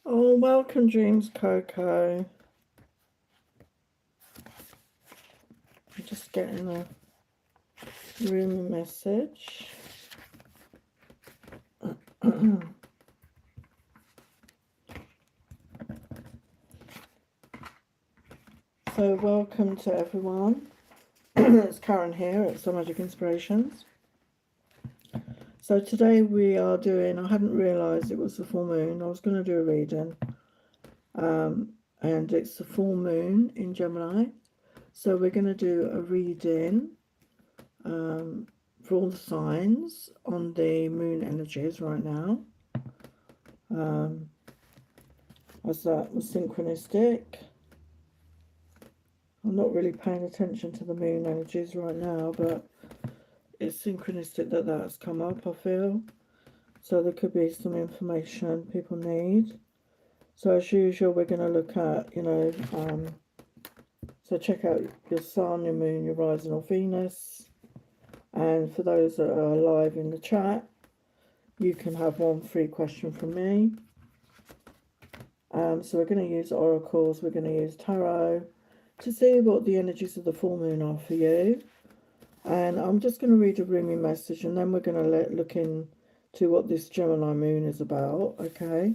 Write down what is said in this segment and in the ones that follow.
Oh, welcome, Dreams Coco. I'm just getting a room message. So, welcome to everyone. It's Karen here at Some Magic Inspirations. So, today we are doing, I hadn't realised it was the full moon. I was going to do a reading. And it's the full moon in Gemini. So, we're going to do a reading for all the signs on the moon energies right now. As that was synchronistic. I'm not really paying attention to the moon energies right now, but it's synchronistic that that's come up, I feel. So there could be some information people need. So as usual, we're going to look at, so check out your sun, your moon, your rising or Venus. And for those that are live in the chat, you can have one free question from me. So we're going to use oracles, we're going to use tarot to see what the energies of the full moon are for you. And I'm just going to read a Rumi message, and then we're going to look into what this Gemini moon is about, okay?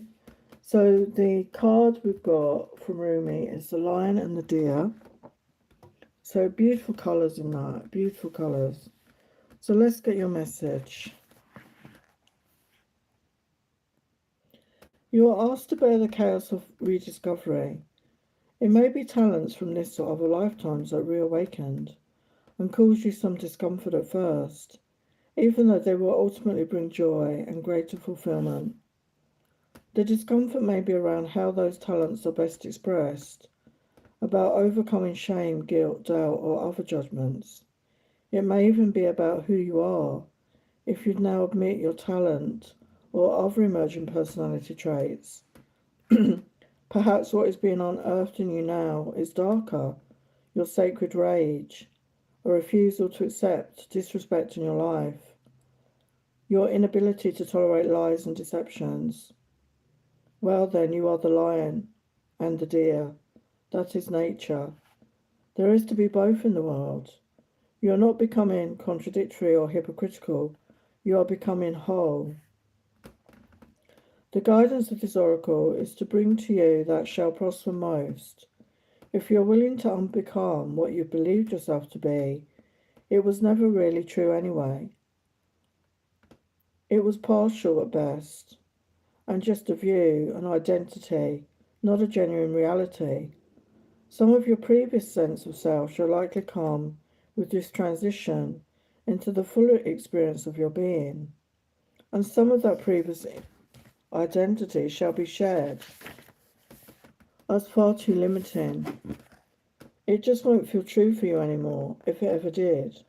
So the card we've got from Rumi is the lion and the deer. So beautiful colours in that, beautiful colours. So let's get your message. You are asked to bear the chaos of rediscovery. It may be talents from this or other lifetimes that reawakened and cause you some discomfort at first, even though they will ultimately bring joy and greater fulfillment. The discomfort may be around how those talents are best expressed, about overcoming shame, guilt, doubt, or other judgments. It may even be about who you are, if you'd now admit your talent or other emerging personality traits. Perhaps what is being unearthed in you now is darker, your sacred rage, a refusal to accept disrespect in your life, your inability to tolerate lies and deceptions. Well then, you are the lion and the deer. That is nature. There is to be both in the world. You are not becoming contradictory or hypocritical. You are becoming whole. The guidance of this oracle is to bring to you that shall prosper most. If you are willing to unbecome what you believed yourself to be, it was never really true anyway. It was partial at best, and just a view, an identity, not a genuine reality. Some of your previous sense of self shall likely come with this transition into the fuller experience of your being, and some of that previous identity shall be shared as far too limiting. It just won't feel true for you anymore, if it ever did.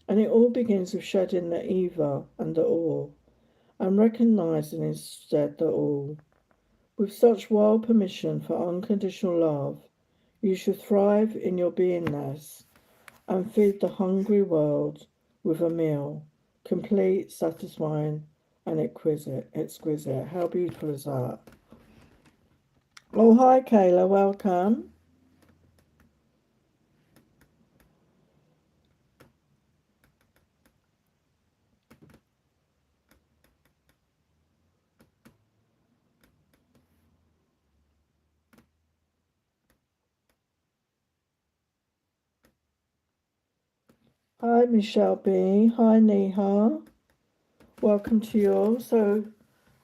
And it all begins with shedding the either and the all, and recognizing instead the all. With such wild permission for unconditional love, you should thrive in your beingness and feed the hungry world with a meal, complete, satisfying, and exquisite. How beautiful is that? Oh, hi, Kayla. Welcome. Hi, Michelle B. Hi, Neha. Welcome to you all. So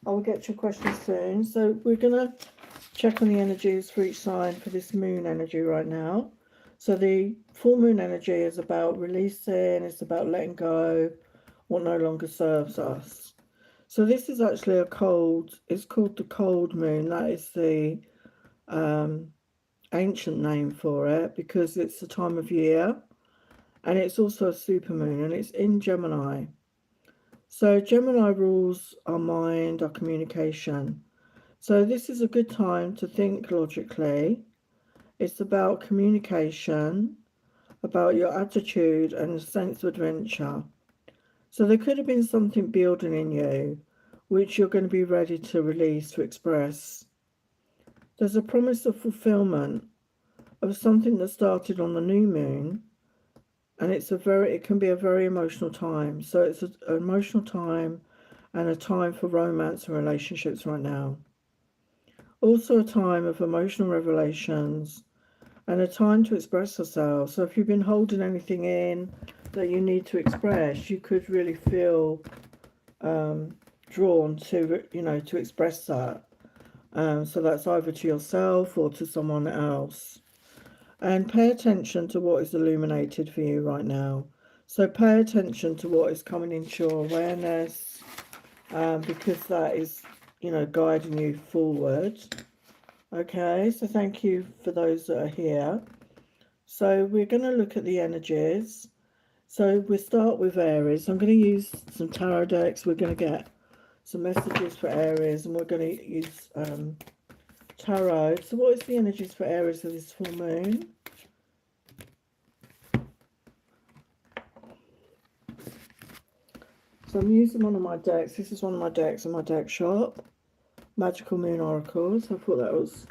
I'll get your questions soon. So we're going to check on the energies for each sign for this moon energy right now. So the full moon energy is about releasing, it's about letting go what no longer serves us. So this is actually it's called the cold moon. That is the ancient name for it because it's the time of year, and it's also a supermoon, and it's in Gemini. So Gemini rules our mind, our communication. So this is a good time to think logically. It's about communication, about your attitude and a sense of adventure. So there could have been something building in you which you're going to be ready to release, to express. There's a promise of fulfillment of something that started on the new moon, and it can be a very emotional time. So it's an emotional time and a time for romance and relationships right now. Also a time of emotional revelations and a time to express yourself. So if you've been holding anything in that you need to express, you could really feel drawn to, to express that. So that's either to yourself or to someone else. And pay attention to what is illuminated for you right now. So pay attention to what is coming into your awareness, because that is, guiding you forward. Okay, so thank you for those that are here. So we're going to look at the energies. So we'll start with Aries. I'm going to use some tarot decks. We're going to get some messages for Aries, and we're going to use tarot. So what is the energies for Aries of this full moon? So I'm using one of my decks. This is one of my decks in my deck shop, Magical Moon Oracles. I thought that was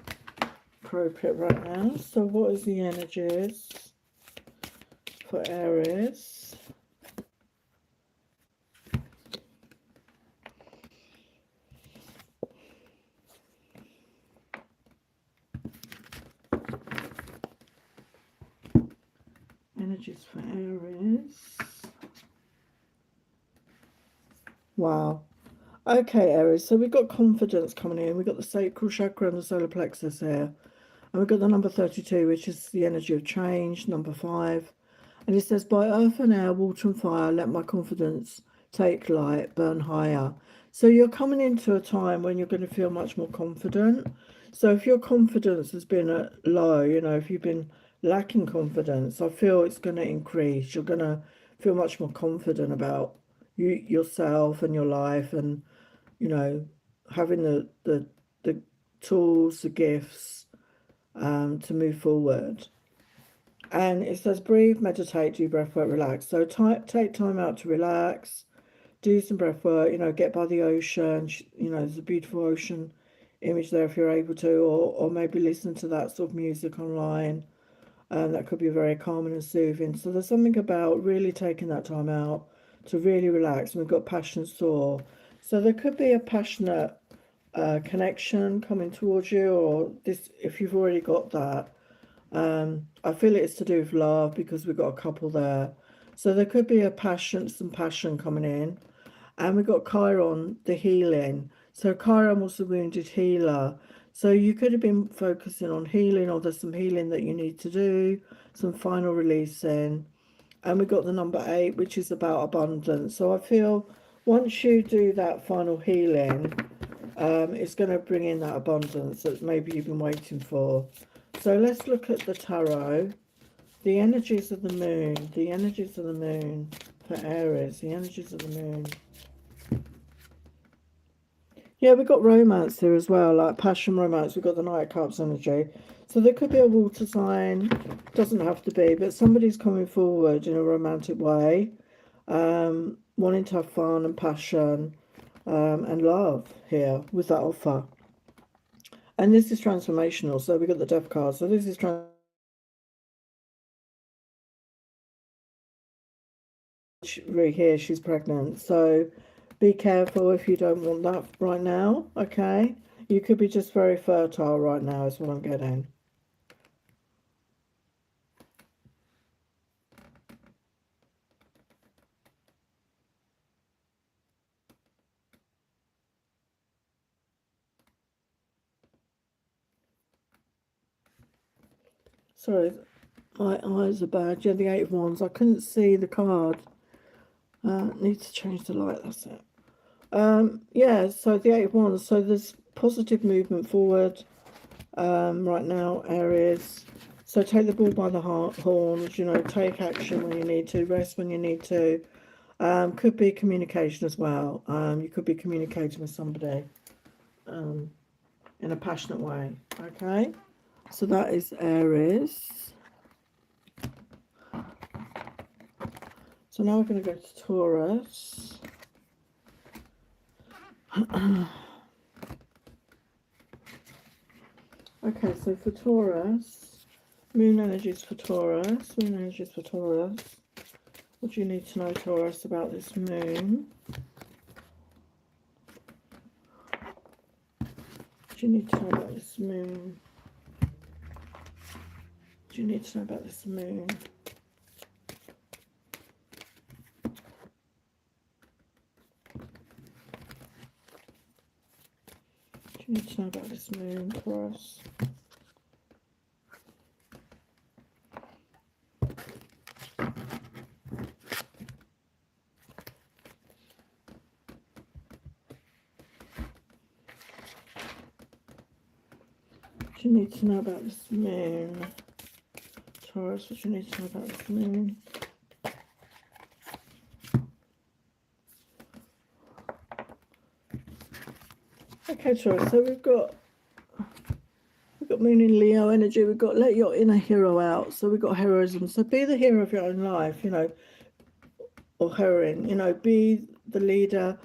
appropriate right now. So what is the energies for Aries? Energies for Aries. Wow. Okay, Aries. So we've got confidence coming in. We've got the sacral chakra and the solar plexus here. And we've got the number 32, which is the energy of change, number 5. And it says, by earth and air, water and fire, let my confidence take light, burn higher. So you're coming into a time when you're going to feel much more confident. So if your confidence has been at low, if you've been lacking confidence, I feel it's going to increase. You're going to feel much more confident about yourself and your life, and having the tools, the gifts, to move forward. And it says breathe, meditate, do breath work, relax. So take time out to relax, do some breath work, get by the ocean. There's a beautiful ocean image there if you're able to, or maybe listen to that sort of music online. That could be very calming and soothing. So there's something about really taking that time out to really relax. And we've got passion soar. So there could be a passionate connection coming towards you, or this, if you've already got that. I feel it's to do with love because we've got a couple there. So there could be some passion coming in. And we've got Chiron, the healing. So Chiron was the wounded healer. So you could have been focusing on healing, or there's some healing that you need to do, some final releasing. And we've got the number 8, which is about abundance. So I feel once you do that final healing, it's going to bring in that abundance that maybe you've been waiting for. So let's look at the tarot. The energies of the moon. The energies of the moon for Aries. The energies of the moon. Yeah, we've got romance here as well, like passion, romance. We've got the Knight of Cups energy. So there could be a water sign. Doesn't have to be, but somebody's coming forward in a romantic way, wanting to have fun and passion, and love here with that offer. And this is transformational. So we've got the Death card. So this is right here. She's pregnant. So be careful if you don't want that right now. Okay. You could be just very fertile right now is what I'm getting. Sorry, my eyes are bad. Yeah, the 8 of Wands. I couldn't see the card. Need to change the light. That's it. Yeah, so the 8 of Wands. So there's positive movement forward right now, Aries. So take the bull by the horns, take action when you need to, rest when you need to. Could be communication as well. You could be communicating with somebody in a passionate way. Okay, so that is Aries. So now we're going to go to Taurus. Okay, so for Taurus, moon energies for Taurus, moon energies for Taurus. What do you need to know, Taurus, about this moon? What do you need to know about this moon? What do you need to know about this moon? What do you need to know about this moon, Taurus? What do you need to know about this moon? Taurus, what do you need to know about this moon? Okay, Taurus, so we've got moon in Leo energy, we've got let your inner hero out. So we've got heroism. So be the hero of your own life, you know, or heroine, you know, be the leader,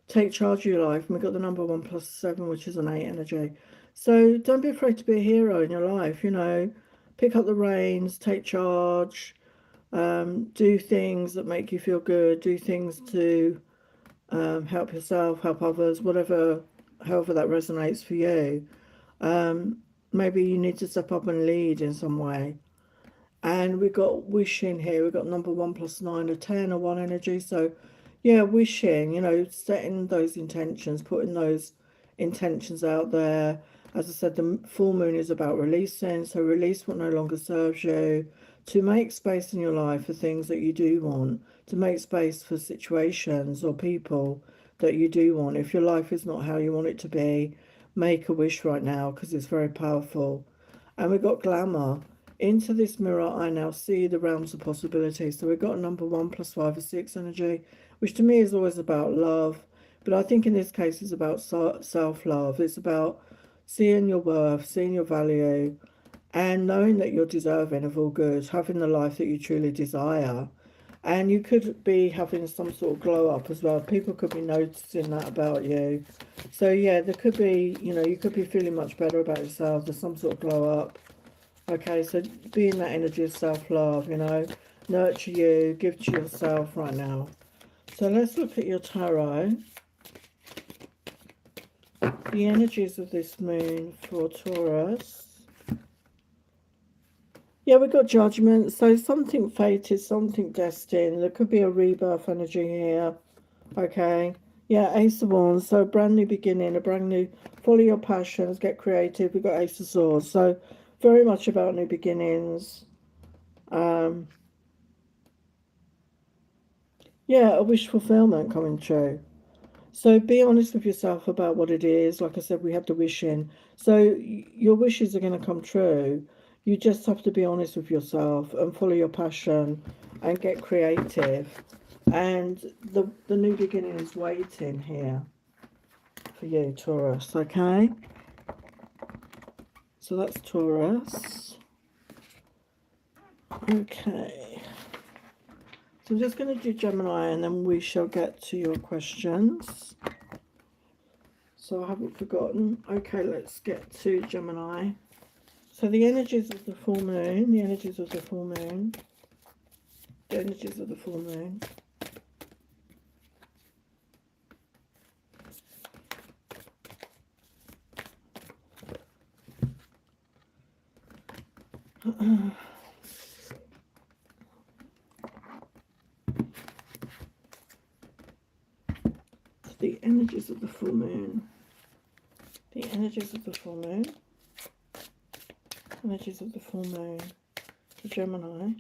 take charge of your life. And we've got the number 1 plus 7, which is an 8 energy. So don't be afraid to be a hero in your life, you know, pick up the reins, take charge, do things that make you feel good, do things to help yourself, help others, however that resonates for you. Maybe you need to step up and lead in some way. And we've got wishing here. We've got number 1 plus 9, a 10, a 1 energy. So, yeah, wishing, you know, setting those intentions, putting those intentions out there. As I said, the full moon is about releasing. So release what no longer serves you, to make space in your life for things that you do want, to make space for situations or people that you do want. If your life is not how you want it to be, make a wish right now, because it's very powerful. And we've got glamour. Into this mirror, I now see the realms of possibility. So we've got number 1 plus 5 is 6 energy, which to me is always about love. But I think in this case it's about self-love. It's about seeing your worth, seeing your value, and knowing that you're deserving of all good, having the life that you truly desire. And you could be having some sort of glow up as well. People could be noticing that about you. So yeah, there could be, you know, you could be feeling much better about yourself. There's some sort of glow up. Okay, so be in that energy of self-love, you know, nurture you, give to yourself right now. So let's look at your tarot. The energies of this moon for Taurus. Yeah, we've got judgment. So something fated, something destined. There could be a rebirth energy here. Okay. Yeah, Ace of Wands. So brand new beginning, a brand new, follow your passions, get creative. We've got Ace of Swords. So very much about new beginnings. Yeah, a wish fulfillment coming true. So be honest with yourself about what it is. Like I said, we have the wishing. So your wishes are going to come true. You just have to be honest with yourself and follow your passion and get creative. And the new beginning is waiting here for you, Taurus. Okay? So that's Taurus. Okay. So I'm just going to do Gemini and then we shall get to your questions. So I haven't forgotten. Okay, let's get to Gemini. So the energies of the full moon, the energies of the full moon, the energies of the full moon. The energies of the full moon. The energies of the full moon. Energies of the full moon. For Gemini.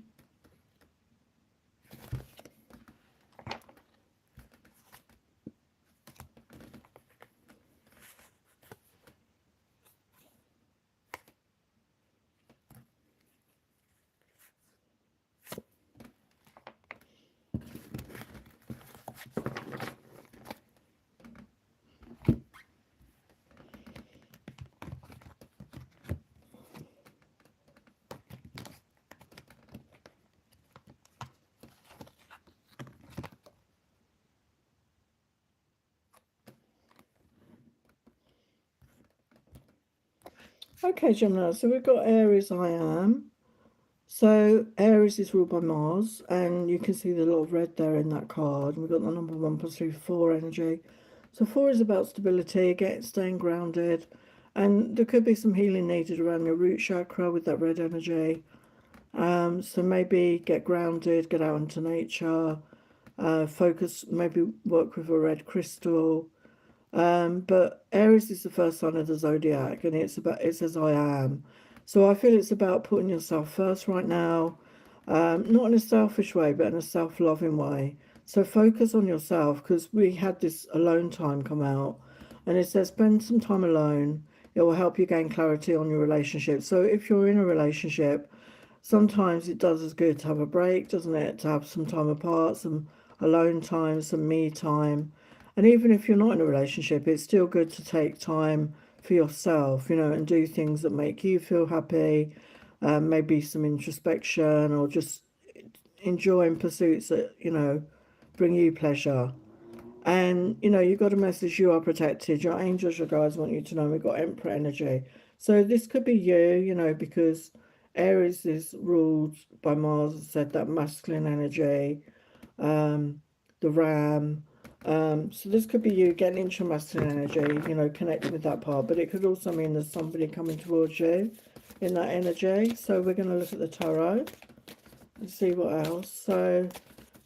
Okay, Gemini, so we've got Aries, I am. So Aries is ruled by Mars, and you can see the lot of red there in that card. We've got the number 1 + 3 = 4 energy. So 4 is about stability, staying grounded, and there could be some healing needed around your root chakra with that red energy. So maybe get grounded, get out into nature, focus, maybe work with a red crystal. But Aries is the first sign of the zodiac, and it says I am. So I feel it's about putting yourself first right now, not in a selfish way, but in a self-loving way. So focus on yourself, because we had this alone time come out, and it says spend some time alone. It will help you gain clarity on your relationship. So if you're in a relationship, sometimes it does us good to have a break, doesn't it? To have some time apart, some alone time, some me time. And even if you're not in a relationship, it's still good to take time for yourself, and do things that make you feel happy, maybe some introspection, or just enjoying pursuits that, bring you pleasure. And, you've got a message, you are protected. Your angels, your guides want you to know we've got Emperor energy. So this could be you, because Aries is ruled by Mars, as I said, that masculine energy, the ram. So this could be you getting into masculine energy, connecting with that part. But it could also mean there's somebody coming towards you in that energy. So we're going to look at the tarot and see what else. So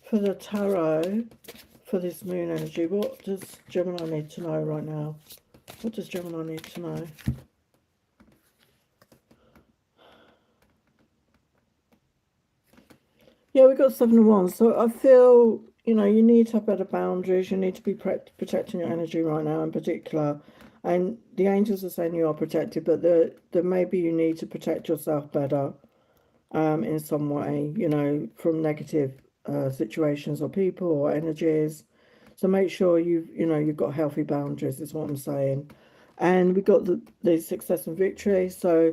for the tarot, for this moon energy, what does Gemini need to know right now? What does Gemini need to know? Yeah, we got 7 of Wands. So I feel, you need to have better boundaries. You need to be protecting your energy right now in particular. And the angels are saying you are protected, but there maybe you need to protect yourself better in some way, from negative situations or people or energies. So make sure you've got healthy boundaries, is what I'm saying. And we got the success and victory. So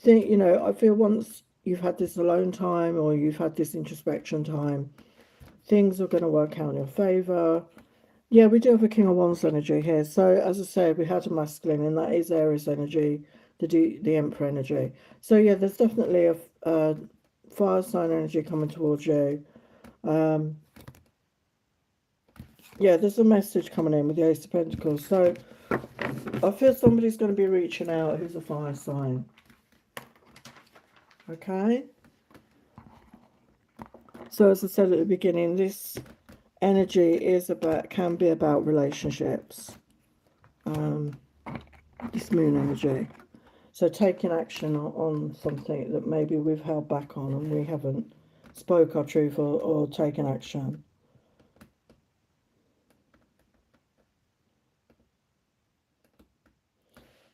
I feel once you've had this alone time or you've had this introspection time, things are going to work out in your favor. Yeah, we do have a King of Wands energy here. So as I said, we had a masculine, and that is Aries energy, the Emperor energy. So yeah, there's definitely a fire sign energy coming towards you. Yeah, there's a message coming in with the Ace of Pentacles. So I feel somebody's going to be reaching out who's a fire sign. Okay. So as I said at the beginning, this energy can be about relationships. This moon energy. So taking action on something that maybe we've held back on and we haven't spoke our truth or taken action.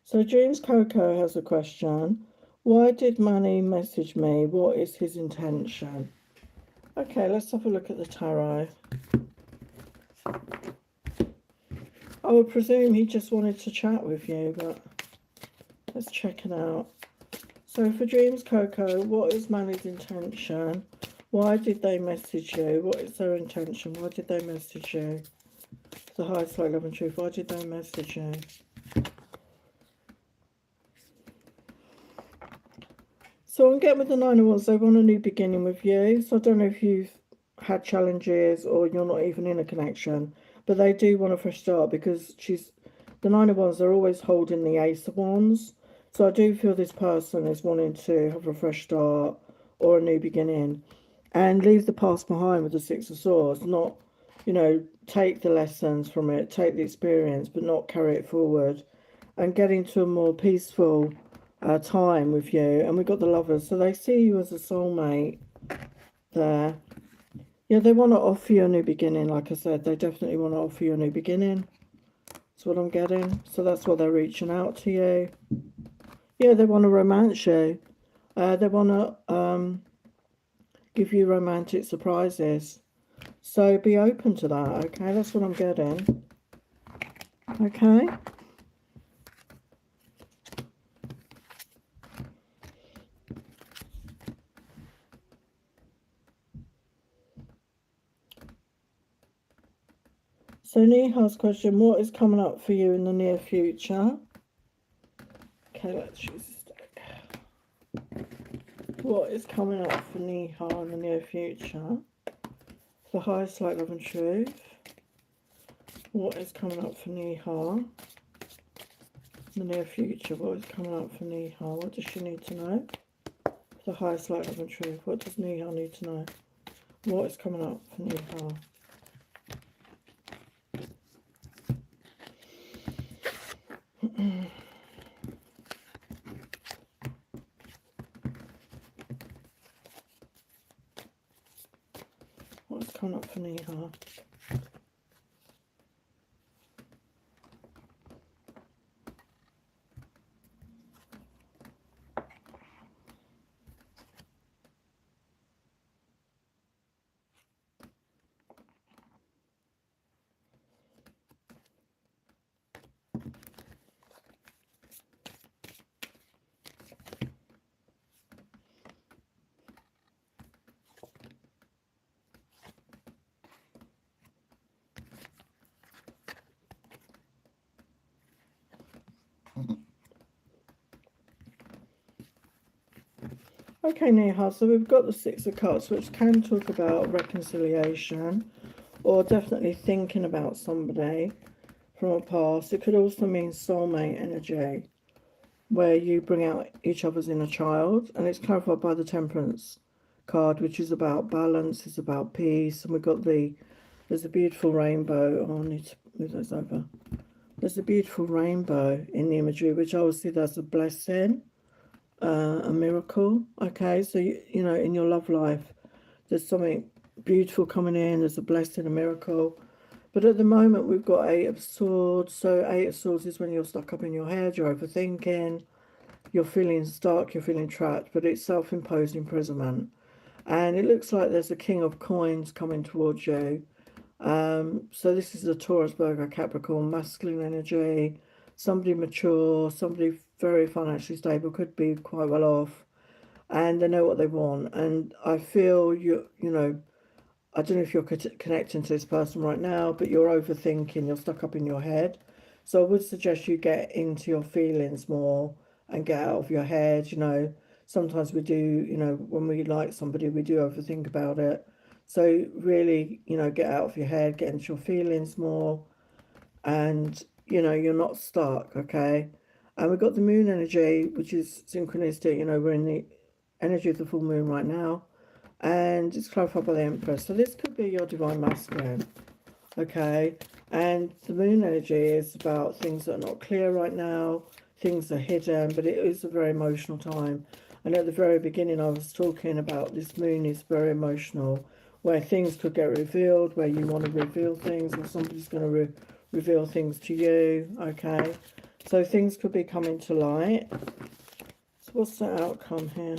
So James Coco has a question. Why did Manny message me? What is his intention? Okay, let's have a look at the tarot. I would presume he just wanted to chat with you, but let's check it out. So for Dreams Coco, what is Manny's intention? Why did they message you? What is their intention? Why did they message you? The highest light, love and truth. Why did they message you? So I'm getting with the 9 of Wands. They want a new beginning with you. So I don't know if you've had challenges or you're not even in a connection, but they do want a fresh start because the 9 of Wands. They're always holding the Ace of Wands. So I do feel this person is wanting to have a fresh start or a new beginning and leave the past behind with the 6 of Swords. Not, take the lessons from it, take the experience, but not carry it forward and get into a more peaceful time with you. And we've got the Lovers, so they see you as a soulmate there. Yeah, they want to offer you a new beginning. Like I said, they definitely want to offer you a new beginning. That's what I'm getting. So that's why they're reaching out to you. Yeah, they want to romance you. They want to give you romantic surprises. So be open to that, okay? That's what I'm getting. Okay. So Neha's question, what is coming up for you in the near future? Okay, let's choose this deck. What is coming up for Neha in the near future? The highest light, love and truth. What is coming up for Neha in the near future? What is coming up for Neha? What does she need to know? The highest light, love and truth. What does Neha need to know? What is coming up for Neha? What's coming up for Neha? Okay, Neha, so we've got the Six of Cups, which can talk about reconciliation or definitely thinking about somebody from a past. It could also mean soulmate energy, where you bring out each other's inner child, and it's clarified by the Temperance card, which is about balance, it's about peace, and we've got there's a beautiful rainbow. Oh, I need to move those over. There's a beautiful rainbow in the imagery, which I would see as a blessing. A miracle. Okay, so you know, in your love life there's something beautiful coming in, there's a blessing, a miracle. But at the moment we've got Eight of Swords. So Eight of Swords is when you're stuck up in your head, you're overthinking, you're feeling stuck, you're feeling trapped, but it's self-imposed imprisonment. And it looks like there's a King of Coins coming towards you. So this is a Taurus, Virgo, Capricorn, masculine energy, somebody mature, somebody very financially stable, could be quite well off, and they know what they want. And I feel you know, I don't know if you're connecting to this person right now, but you're overthinking, you're stuck up in your head. So I would suggest you get into your feelings more and get out of your head. You know, sometimes we do, you know, when we like somebody, we do overthink about it. So really, you know, get out of your head, get into your feelings more, and you know, you're not stuck, okay? And we've got the moon energy, which is synchronistic. You know, we're in the energy of the full moon right now, and it's clarified by the Empress. So this could be your divine masculine, okay? And the moon energy is about things that are not clear right now, things are hidden, but it is a very emotional time. And at the very beginning I was talking about this moon is very emotional, where things could get revealed, where you want to reveal things, or somebody's going to reveal things to you, okay? So things could be coming to light. So what's the outcome here?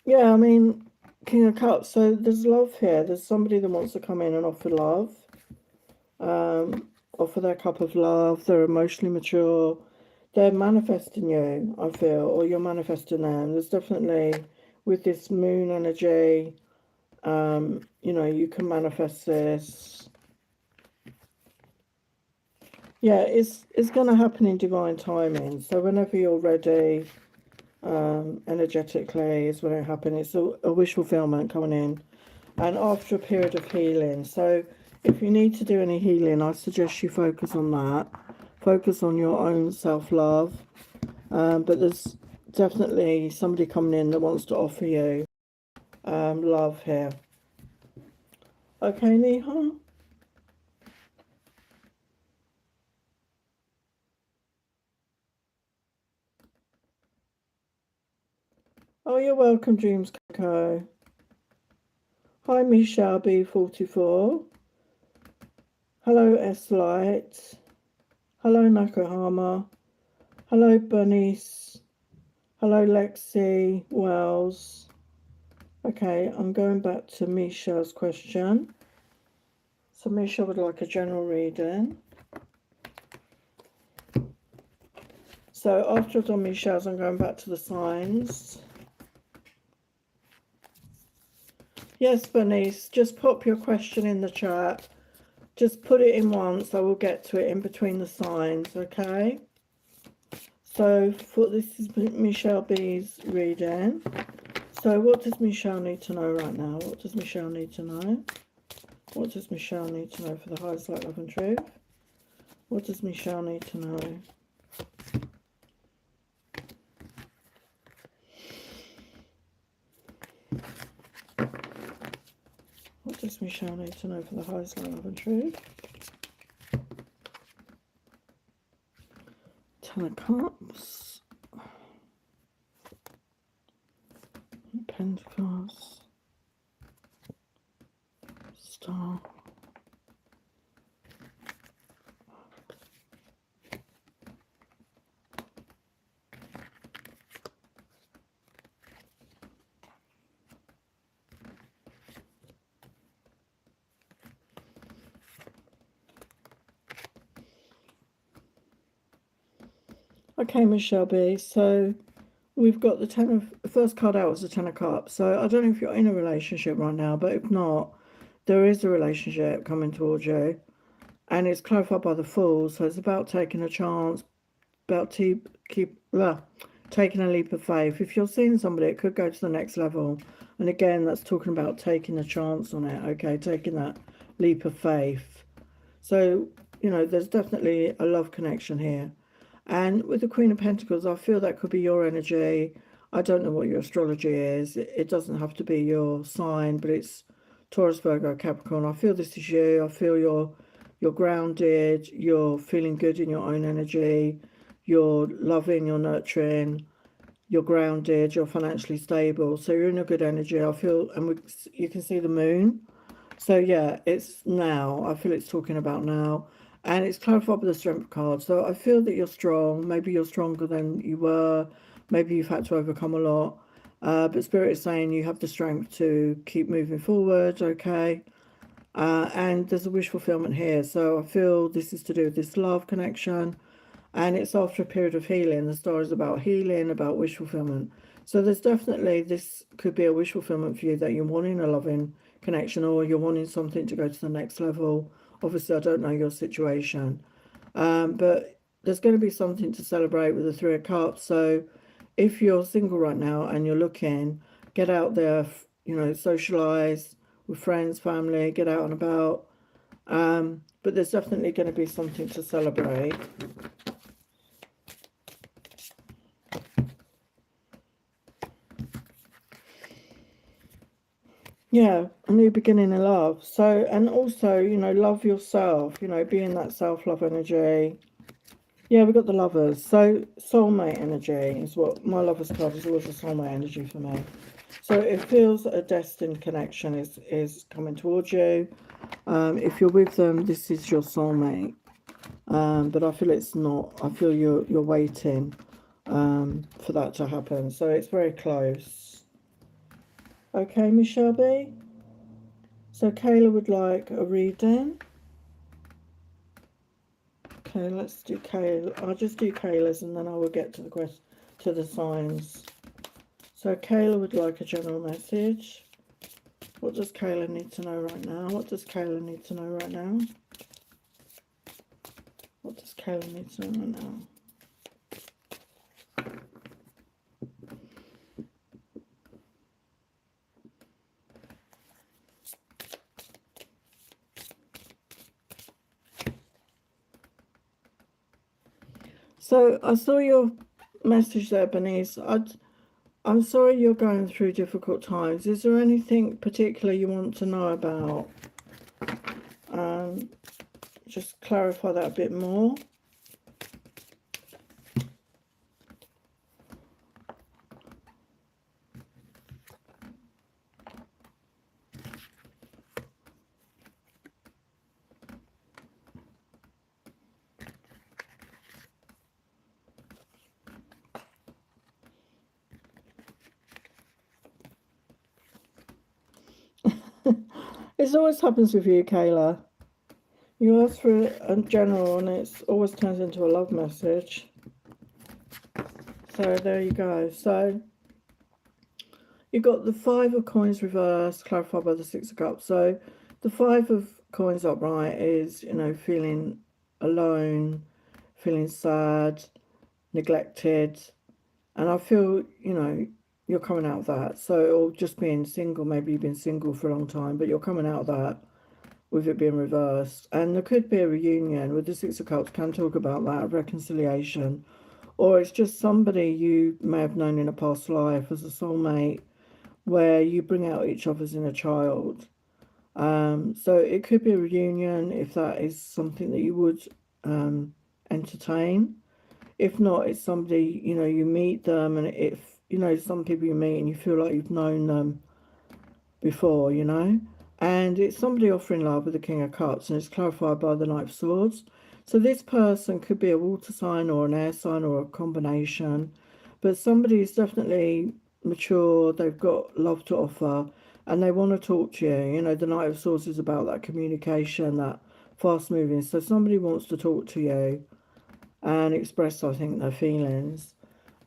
Yeah, I mean, King of Cups. So there's love here. There's somebody that wants to come in and offer love, offer their cup of love. They're emotionally mature. They're manifesting you, I feel, or you're manifesting them. There's definitely, with this moon energy, you know, you can manifest this. Yeah, it's going to happen in divine timing. So whenever you're ready, energetically is when it happens. It's a wish fulfillment coming in, and after a period of healing. So if you need to do any healing, I suggest you focus on that. Focus on your own self-love. But there's definitely somebody coming in that wants to offer you love here. Okay, Neha? Oh, you're welcome, Dreams Coco. Hi, Michelle B44. Hello, S Light. Hello, Nakahama. Hello, Bernice. Hello, Lexi Wells. Okay, I'm going back to Michelle's question. So Michelle would like a general reading. So after I've done Michelle's, I'm going back to the signs. Yes, Bernice, just pop your question in the chat. just put it in once. I will get to it in between the signs, okay? So this is Michelle B's reading. So what does Michelle need to know right now? What does Michelle need to know? What does Michelle need to know for the highest light, love and truth? What does Michelle need to know? What does Michelle need to know for the highest light, love and truth? Ten of Cups. Pentacles. Star. Okay, Michelle B. So we've got the first card out was the Ten of Cups. So I don't know if you're in a relationship right now, but if not, there is a relationship coming towards you. And it's clarified by the Fool. So it's about taking a chance, about taking a leap of faith. If you're seeing somebody, it could go to the next level. And again, that's talking about taking a chance on it, okay? Taking that leap of faith. So, you know, there's definitely a love connection here. And with the Queen of Pentacles, I feel that could be your energy. I don't know what your astrology is. It doesn't have to be your sign, but it's Taurus, Virgo, Capricorn. I feel this is you. I feel you're grounded. You're feeling good in your own energy. You're loving, you're nurturing. You're grounded. You're financially stable. So you're in a good energy. I feel, and you can see the moon. So yeah, it's now. I feel it's talking about now. And it's clarified with the Strength card. So I feel that you're strong. Maybe you're stronger than you were. Maybe you've had to overcome a lot. But Spirit is saying you have the strength to keep moving forward, okay? And there's a wish fulfillment here. So I feel this is to do with this love connection. And it's after a period of healing. The star is about healing, about wish fulfillment. So there's definitely, this could be a wish fulfillment for you, that you're wanting a loving connection, or you're wanting something to go to the next level. Obviously, I don't know your situation, but there's going to be something to celebrate with the Three of Cups. So if you're single right now and you're looking, get out there, you know, socialize with friends, family, get out and about. But there's definitely going to be something to celebrate. Yeah, a new beginning in love. So, and also, you know, love yourself, you know, be in that self-love energy. Yeah, we got the Lovers. So soulmate energy is what my Lovers card is, always a soulmate energy for me. So it feels a destined connection is coming towards you. If you're with them, this is your soulmate. But I feel it's not. I feel you're waiting for that to happen. So it's very close. Okay, Michelle B. So Kayla would like a reading. Okay, let's do Kayla. I'll just do Kayla's and then I will get to the signs. So Kayla would like a general message. What does Kayla need to know right now? What does Kayla need to know right now? What does Kayla need to know right now? So I saw your message there, Bernice. I'm sorry you're going through difficult times. Is there anything particular you want to know about? Just clarify that a bit more. This always happens with you, Kayla. You ask for a general and it always turns into a love message. So there you go. So you got the Five of Coins reversed, clarified by the Six of Cups. So the Five of coins upright is, you know, feeling alone, feeling sad, neglected. And I feel, you know, you're coming out of that. So, or just being single, maybe you've been single for a long time, but you're coming out of that with it being reversed. And there could be a reunion with the Six of Cups, can talk about that, reconciliation. Or it's just somebody you may have known in a past life as a soulmate where you bring out each other's inner child. So it could be a reunion if that is something that you would entertain. If not, it's somebody, you know, you meet them, and if, you know, some people you meet and you feel like you've known them before, you know, and it's somebody offering love with the King of Cups, and it's clarified by the Knight of Swords. So this person could be a water sign or an air sign or a combination, but somebody is definitely mature, they've got love to offer, and they want to talk to you. You know, the Knight of Swords is about that communication, that fast moving. So somebody wants to talk to you and express, I think, their feelings.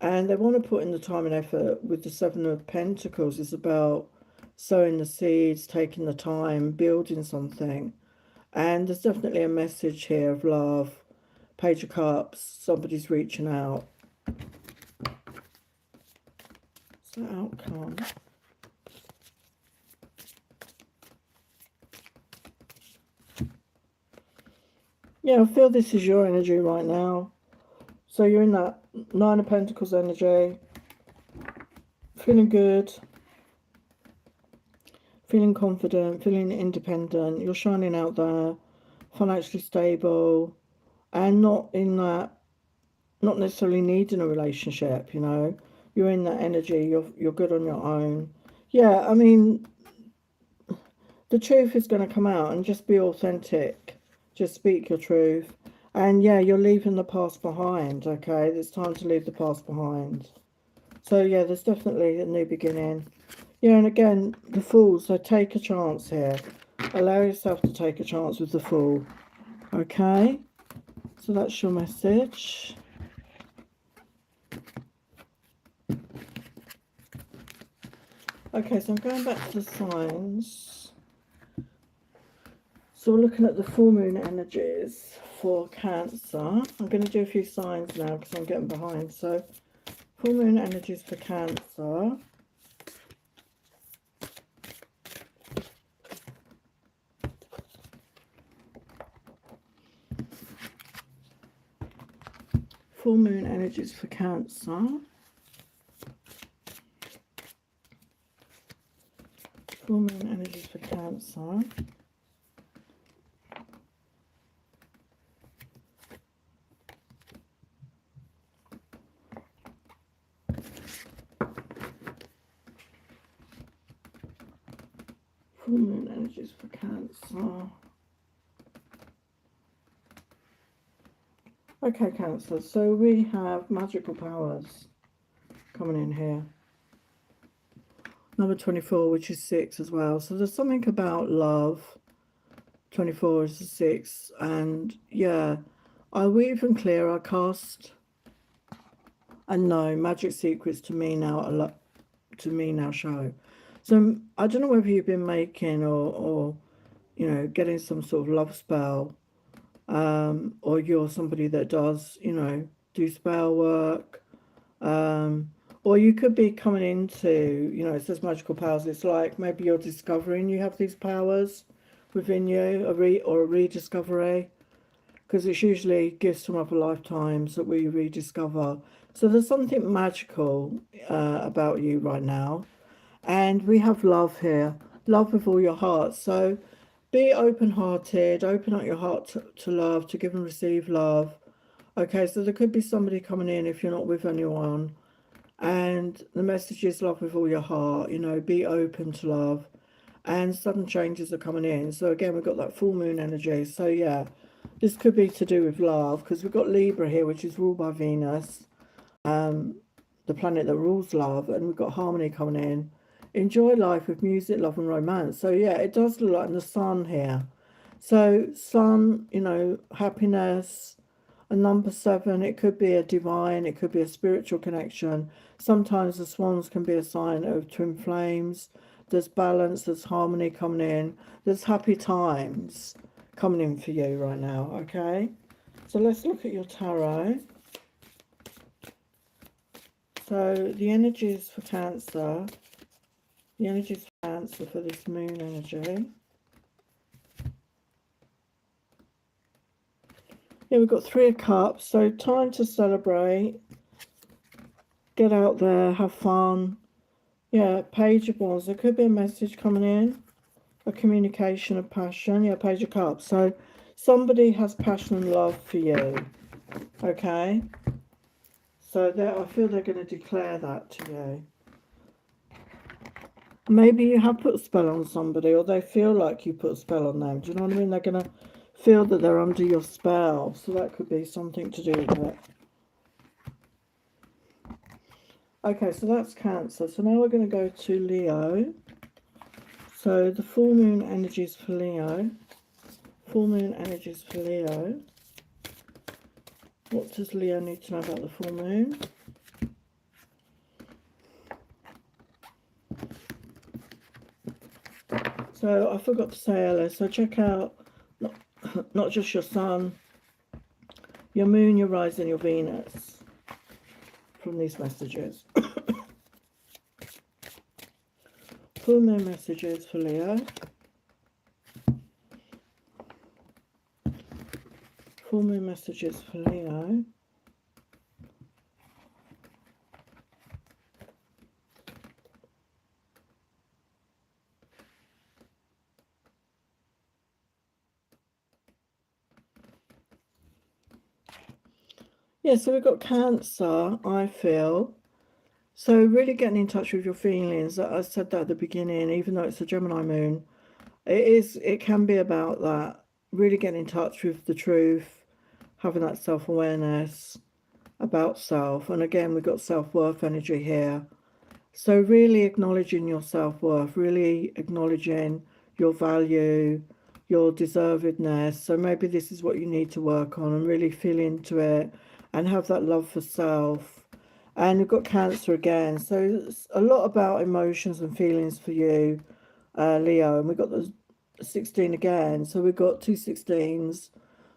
And they want to put in the time and effort. With the Seven of Pentacles, it's about sowing the seeds, taking the time, building something. And there's definitely a message here of love. Page of Cups, somebody's reaching out. What's the outcome? Yeah, I feel this is your energy right now. So you're in that Nine of Pentacles energy. Feeling good. Feeling confident, feeling independent. You're shining out there. Financially stable. And not in that, not necessarily needing a relationship, you know. You're in that energy. You're good on your own. Yeah, I mean, the truth is going to come out, and just be authentic. Just speak your truth. And yeah, you're leaving the past behind, okay? It's time to leave the past behind. So yeah, there's definitely a new beginning. Yeah, and again, the Fool, so take a chance here. Allow yourself to take a chance with the Fool. Okay? So that's your message. Okay, so I'm going back to the signs. So we're looking at the full moon energies for Cancer. I'm going to do a few signs now because I'm getting behind. So full moon energies for Cancer. Full moon energies for Cancer. Full moon energies for Cancer. Full moon energies for Cancer. Okay, Cancer, so we have magical powers coming in here. Number 24, which is 6 as well. So there's something about love. 24 is the 6. And yeah, I weave and clear, I cast and know magic secrets to me now, show. So I don't know whether you've been making or you know, getting some sort of love spell, or you're somebody that does, you know, do spell work, or you could be coming into, you know, it says magical powers. It's like maybe you're discovering you have these powers within you, or a rediscovery, because it's usually gifts from other lifetimes that we rediscover. So there's something magical about you right now. And we have love here, love with all your heart. So be open-hearted, open up your heart to love, to give and receive love. Okay, so there could be somebody coming in if you're not with anyone. And the message is love with all your heart, you know, be open to love. And sudden changes are coming in. So again, we've got that full moon energy. So yeah, this could be to do with love, because we've got Libra here, which is ruled by Venus, the planet that rules love. And we've got harmony coming in. Enjoy life with music, love and romance. So yeah, it does look like the sun here. So sun, you know, happiness. And number 7, it could be a divine, it could be a spiritual connection. Sometimes the swans can be a sign of twin flames. There's balance, there's harmony coming in, there's happy times coming in for you right now, okay? So let's look at your tarot. So the energies for Cancer, the energies for Cancer for this moon energy. Yeah, we've got 3 of Cups, so time to celebrate, get out there, have fun. Yeah, Page of Wands, there could be a message coming in, a communication of passion. Yeah, Page of Cups, so somebody has passion and love for you, okay? So I feel they're going to declare that to you. Maybe you have put a spell on somebody, or they feel like you put a spell on them. Do you know what I mean? They're going to feel that they're under your spell, so that could be something to do with it. Okay, so that's Cancer. So now we're going to go to Leo. So the full moon energies for Leo. Full moon energies for Leo. What does Leo need to know about the full moon? So I forgot to say earlier, so check out not just your sun, your moon, your rising, your Venus from these messages. Full moon messages for Leo. Full moon messages for Leo. Yeah, so we've got Cancer, I feel. So really getting in touch with your feelings. I said that at the beginning, even though it's a Gemini moon, it can be about that. Really getting in touch with the truth, having that self-awareness about self. And again, we've got self-worth energy here. So really acknowledging your self-worth, really acknowledging your value, your deservedness. So maybe this is what you need to work on and really feel into it and have that love for self. And we've got Cancer again. So it's a lot about emotions and feelings for you, Leo. And we've got the 16 again. So we've got 2 16s.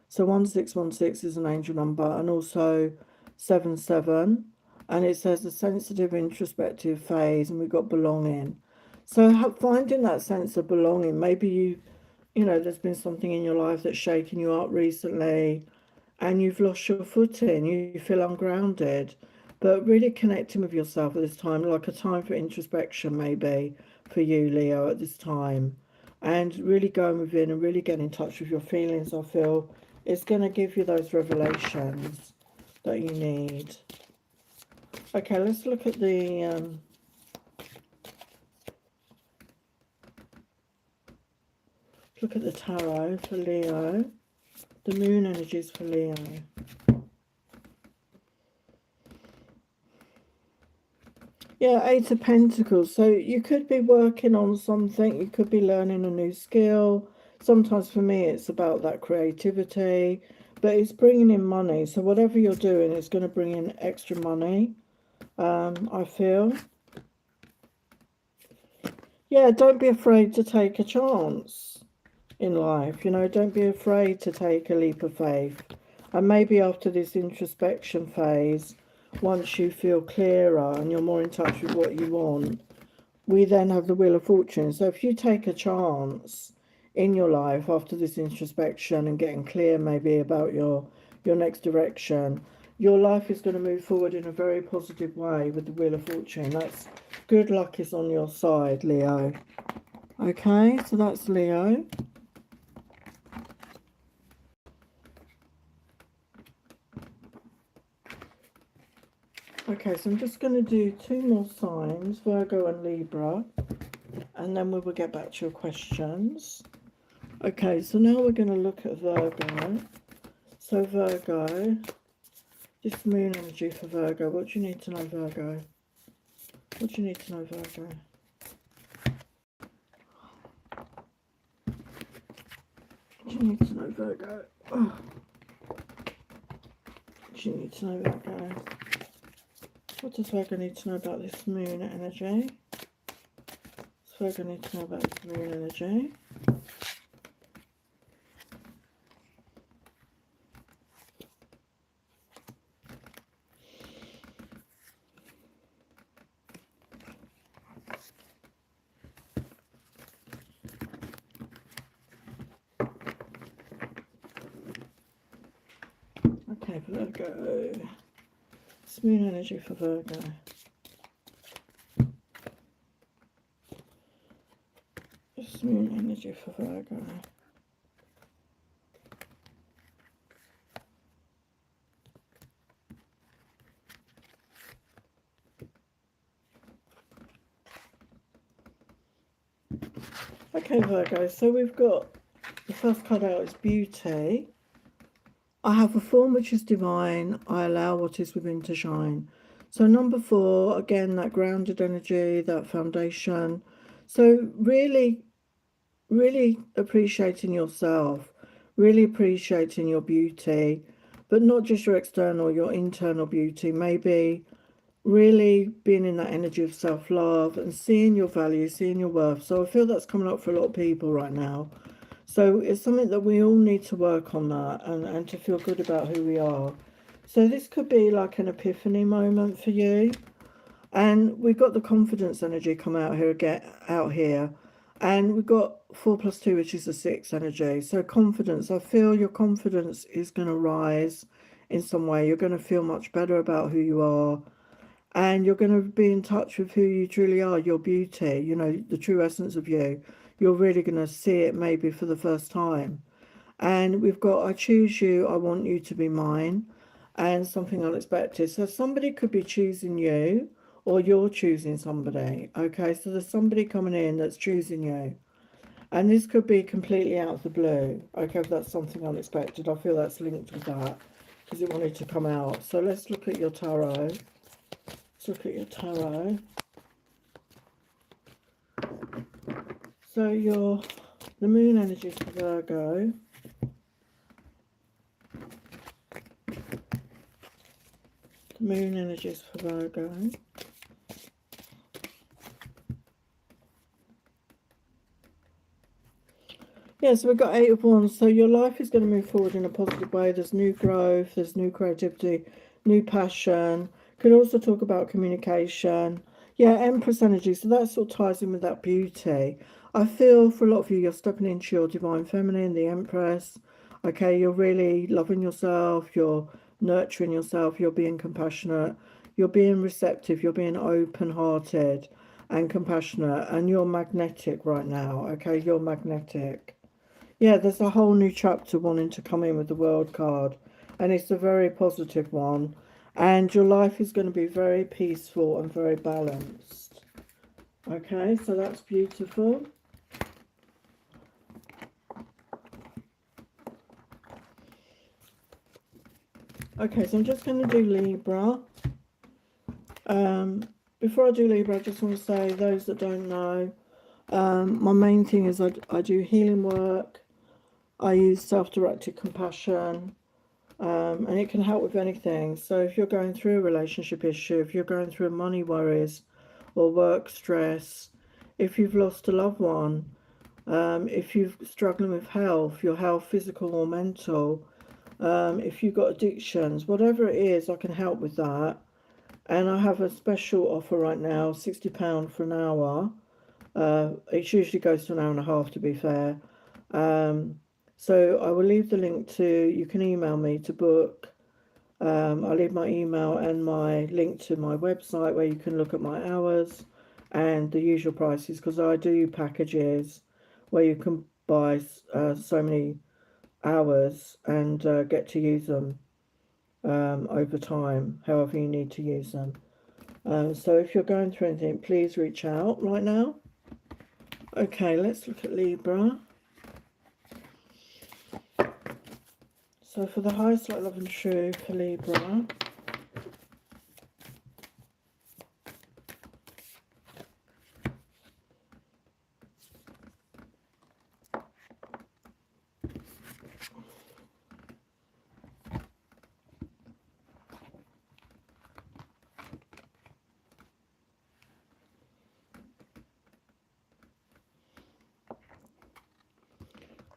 So 1616 is an angel number, and also 77. And it says a sensitive introspective phase, and we've got belonging. So finding that sense of belonging, maybe you know, there's been something in your life that's shaken you up recently and you've lost your footing, you feel ungrounded, but really connecting with yourself at this time, like a time for introspection maybe for you, Leo, at this time, and really going within and really getting in touch with your feelings. I feel it's going to give you those revelations that you need. Okay, let's look at the tarot for Leo, the moon energies for Leo. Yeah, 8 of Pentacles. So you could be working on something. You could be learning a new skill. Sometimes for me, it's about that creativity, but it's bringing in money. So whatever you're doing, it's going to bring in extra money, I feel. Yeah, don't be afraid to take a chance in life. You know, don't be afraid to take a leap of faith. And maybe after this introspection phase, once you feel clearer and you're more in touch with what you want, we then have the Wheel of Fortune. So if you take a chance in your life after this introspection and getting clear maybe about your next direction, your life is going to move forward in a very positive way with the Wheel of Fortune. That's good luck is on your side, Leo. Okay, so that's Leo. Okay, so I'm just going to do 2 more signs, Virgo and Libra, and then we will get back to your questions. Okay, so now we're going to look at Virgo. So Virgo, this moon energy for Virgo. What do you need to know, Virgo? What do you need to know, Virgo? What do you need to know, Virgo? Oh. What do you need to know, Virgo? What does Virgo need to know about this moon energy? It's Virgo need to know about its moon energy? Okay, Virgo. It's moon energy for Virgo. It's moon energy for Virgo. Okay, Virgo, so we've got the first card out is Beauty. I have a form which is divine. I allow what is within to shine. So number 4, again, that grounded energy, that foundation. So really, really appreciating yourself, really appreciating your beauty, but not just your external, your internal beauty. Maybe really being in that energy of self-love and seeing your value, seeing your worth. So I feel that's coming up for a lot of people right now. So it's something that we all need to work on, that, and to feel good about who we are. So this could be like an epiphany moment for you. And we've got the confidence energy come out here. And we've got 4 plus 2, which is a 6 energy. So confidence, I feel your confidence is going to rise in some way. You're going to feel much better about who you are. And you're going to be in touch with who you truly are, your beauty, you know, the true essence of you. You're really going to see it maybe for the first time. And we've got, I choose you, I want you to be mine, and something unexpected. So somebody could be choosing you, or you're choosing somebody. Okay, so there's somebody coming in that's choosing you. And this could be completely out of the blue. Okay, if that's something unexpected, I feel that's linked with that because it wanted to come out. So let's look at your tarot. Let's look at your tarot. So the moon energy is for Virgo. The moon energy is for Virgo. Yeah, so we've got 8 of Wands. So your life is going to move forward in a positive way. There's new growth, there's new creativity, new passion. Could also talk about communication. Yeah, Empress energy. So that sort of ties in with that beauty. I feel for a lot of you, you're stepping into your divine feminine, the Empress. Okay, you're really loving yourself. You're nurturing yourself. You're being compassionate. You're being receptive. You're being open-hearted and compassionate. And you're magnetic right now. Okay, you're magnetic. Yeah, there's a whole new chapter wanting to come in with the World card, and it's a very positive one. And your life is going to be very peaceful and very balanced. Okay, so that's beautiful. Okay, so I'm just going to do Libra. Before I do Libra, I just want to say, those that don't know, my main thing is I do healing work. I use self-directed compassion. And it can help with anything. So if you're going through a relationship issue, if you're going through money worries or work stress, if you've lost a loved one, if you're struggling with health, your health, physical or mental, if you've got addictions, whatever it is, I can help with that. And I have a special offer right now, £60 for an hour. It usually goes to an hour and a half, to be fair. So I will leave the link to, you can email me to book. I'll leave my email and my link to my website where you can look at my hours and the usual prices, because I do packages where you can buy so many hours and get to use them over time, however you need to use them. So if you're going through anything, please reach out right now. Okay, let's look at Libra. So for the highest light, love and true for Libra.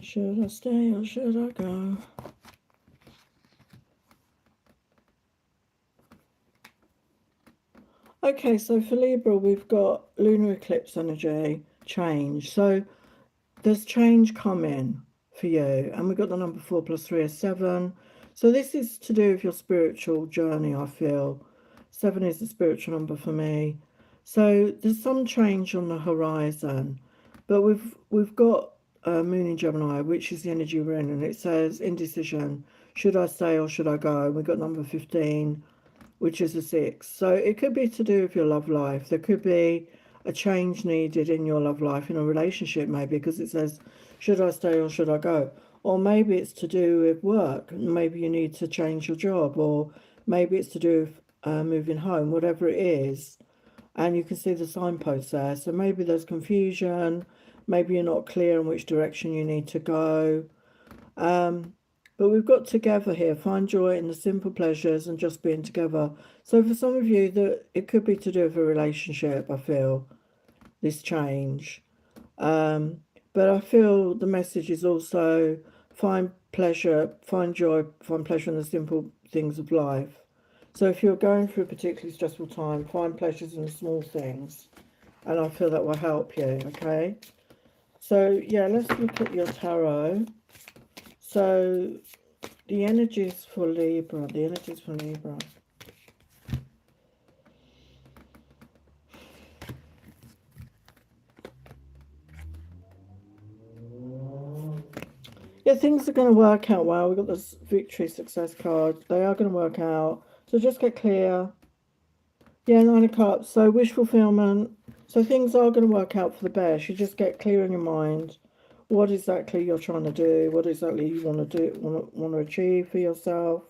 Should I stay or should I go? Okay, so for Libra, we've got lunar eclipse energy, change. So there's change coming for you. And we've got the number 4 plus 3 is 7. So this is to do with your spiritual journey, I feel. 7 is the spiritual number for me. So there's some change on the horizon. But we've got Moon in Gemini, which is the energy we're in. And it says indecision. Should I stay or should I go? And we've got number 15, which is a 6. So it could be to do with your love life. There could be a change needed in your love life, in a relationship maybe, because it says, should I stay or should I go? Or maybe it's to do with work. Maybe you need to change your job, or maybe it's to do with moving home, whatever it is. And you can see the signposts there. So maybe there's confusion. Maybe you're not clear on which direction you need to go. But we've got together here, find joy in the simple pleasures and just being together. So for some of you, that it could be to do with a relationship, I feel, this change. But I feel the message is also find pleasure, find joy, find pleasure in the simple things of life. So if you're going through a particularly stressful time, find pleasures in the small things. And I feel that will help you, okay? So, yeah, let's look at your tarot. So, the energies for Libra, Yeah, things are going to work out well. We've got this victory success card. They are going to work out. So just get clear. Yeah, 9 of Cups. So wish fulfillment. So things are going to work out for the best. You just get clear in your mind what exactly you're trying to do, what exactly you want to do, want to achieve for yourself.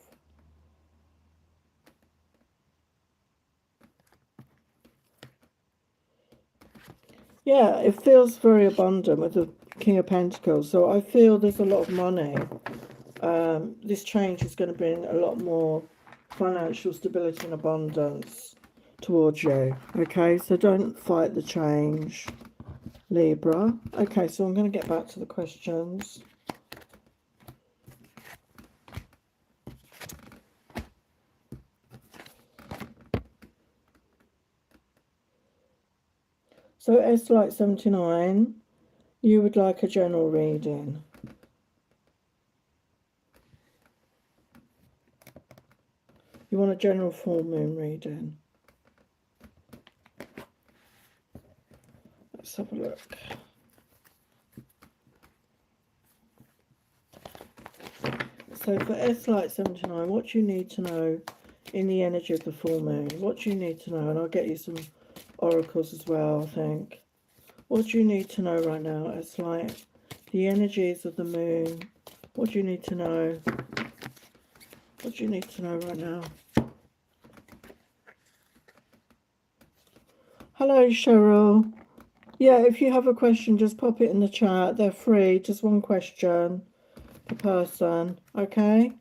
Yeah, it feels very abundant with the King of Pentacles. So I feel there's a lot of money. This change is going to bring a lot more financial stability and abundance towards you. Okay, so don't fight the change, Libra. Okay, so I'm going to get back to the questions. So S Light 79, you would like a general reading. You want a general full moon reading. Let's have a look. So for S Light 79, what do you need to know in the energy of the full moon? What do you need to know? And I'll get you some oracles as well, I think. What do you need to know right now? S Light, the energies of the moon. What do you need to know? What do you need to know right now? Hello, Cheryl. Yeah, if you have a question, just pop it in the chat. They're free, just one question per person, okay?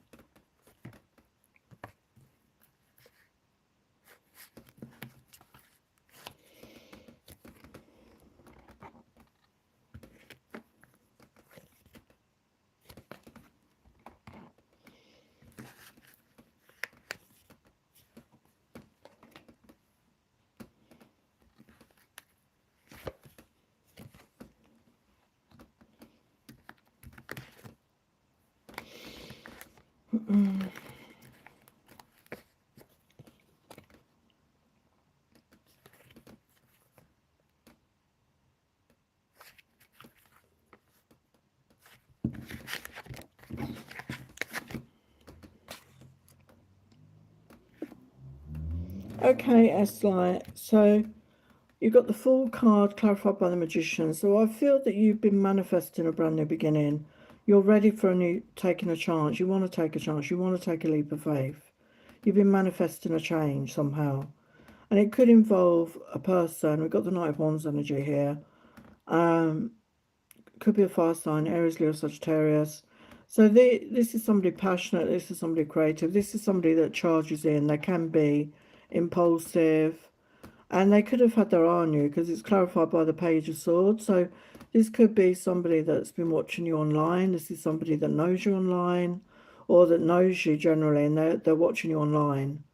Okay, S-Light. So you've got the full card clarified by the Magician. So I feel that you've been manifesting a brand new beginning. You're ready for taking a chance. You want to take a chance. You want to take a leap of faith. You've been manifesting a change somehow. And it could involve a person. We've got the Knight of Wands energy here. Could be a fire sign, Aries, Leo, Sagittarius. So this is somebody passionate. This is somebody creative. This is somebody that charges in. They can be impulsive. And they could have had their eye on you because it's clarified by the Page of Swords. So This could be somebody that's been watching you online. This is somebody that knows you online, or that knows you generally, and they're watching you online.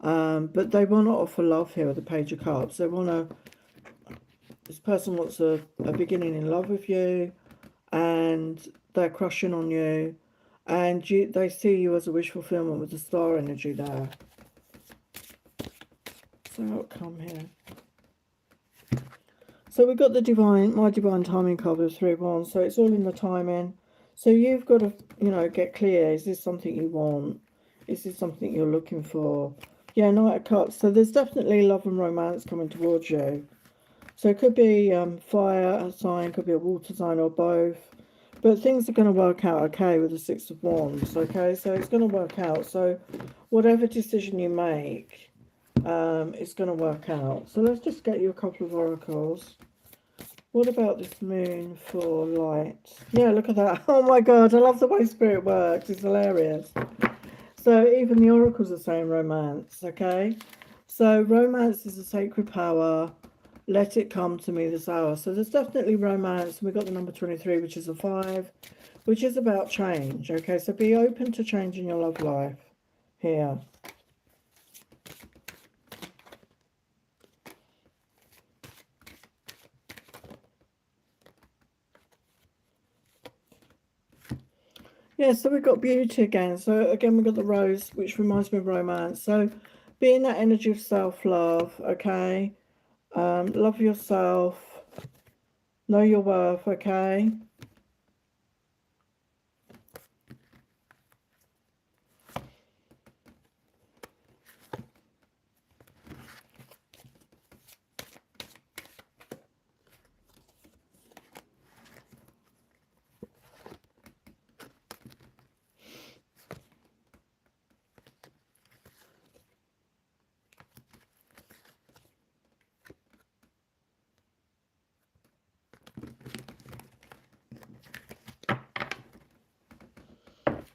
But they want to offer love here with the Page of Cups. This person wants a beginning in love with you, and they're crushing on you, and they see you as a wish fulfillment with the star energy there. So outcome here. So we've got my divine timing card with 3 wands. So it's all in the timing. So you've got to, get clear. Is this something you want? Is this something you're looking for? Yeah, Knight of Cups. So there's definitely love and romance coming towards you. So it could be fire sign, could be a water sign, or both. But things are going to work out okay with the 6 of Wands, okay? So it's going to work out. So whatever decision you make, it's going to work out. So let's just get you a couple of oracles. What about this moon for light? Yeah, look at that. Oh my God, I love the way spirit works. It's hilarious. So even the oracles are saying romance, okay? So romance is a sacred power. Let it come to me this hour. So there's definitely romance. We've got the number 23, which is a 5, which is about change, okay? So be open to change in your love life here. Yeah, so we've got beauty again. So again, we've got the rose, which reminds me of romance. So be in that energy of self-love, okay? Love yourself. Know your worth, okay?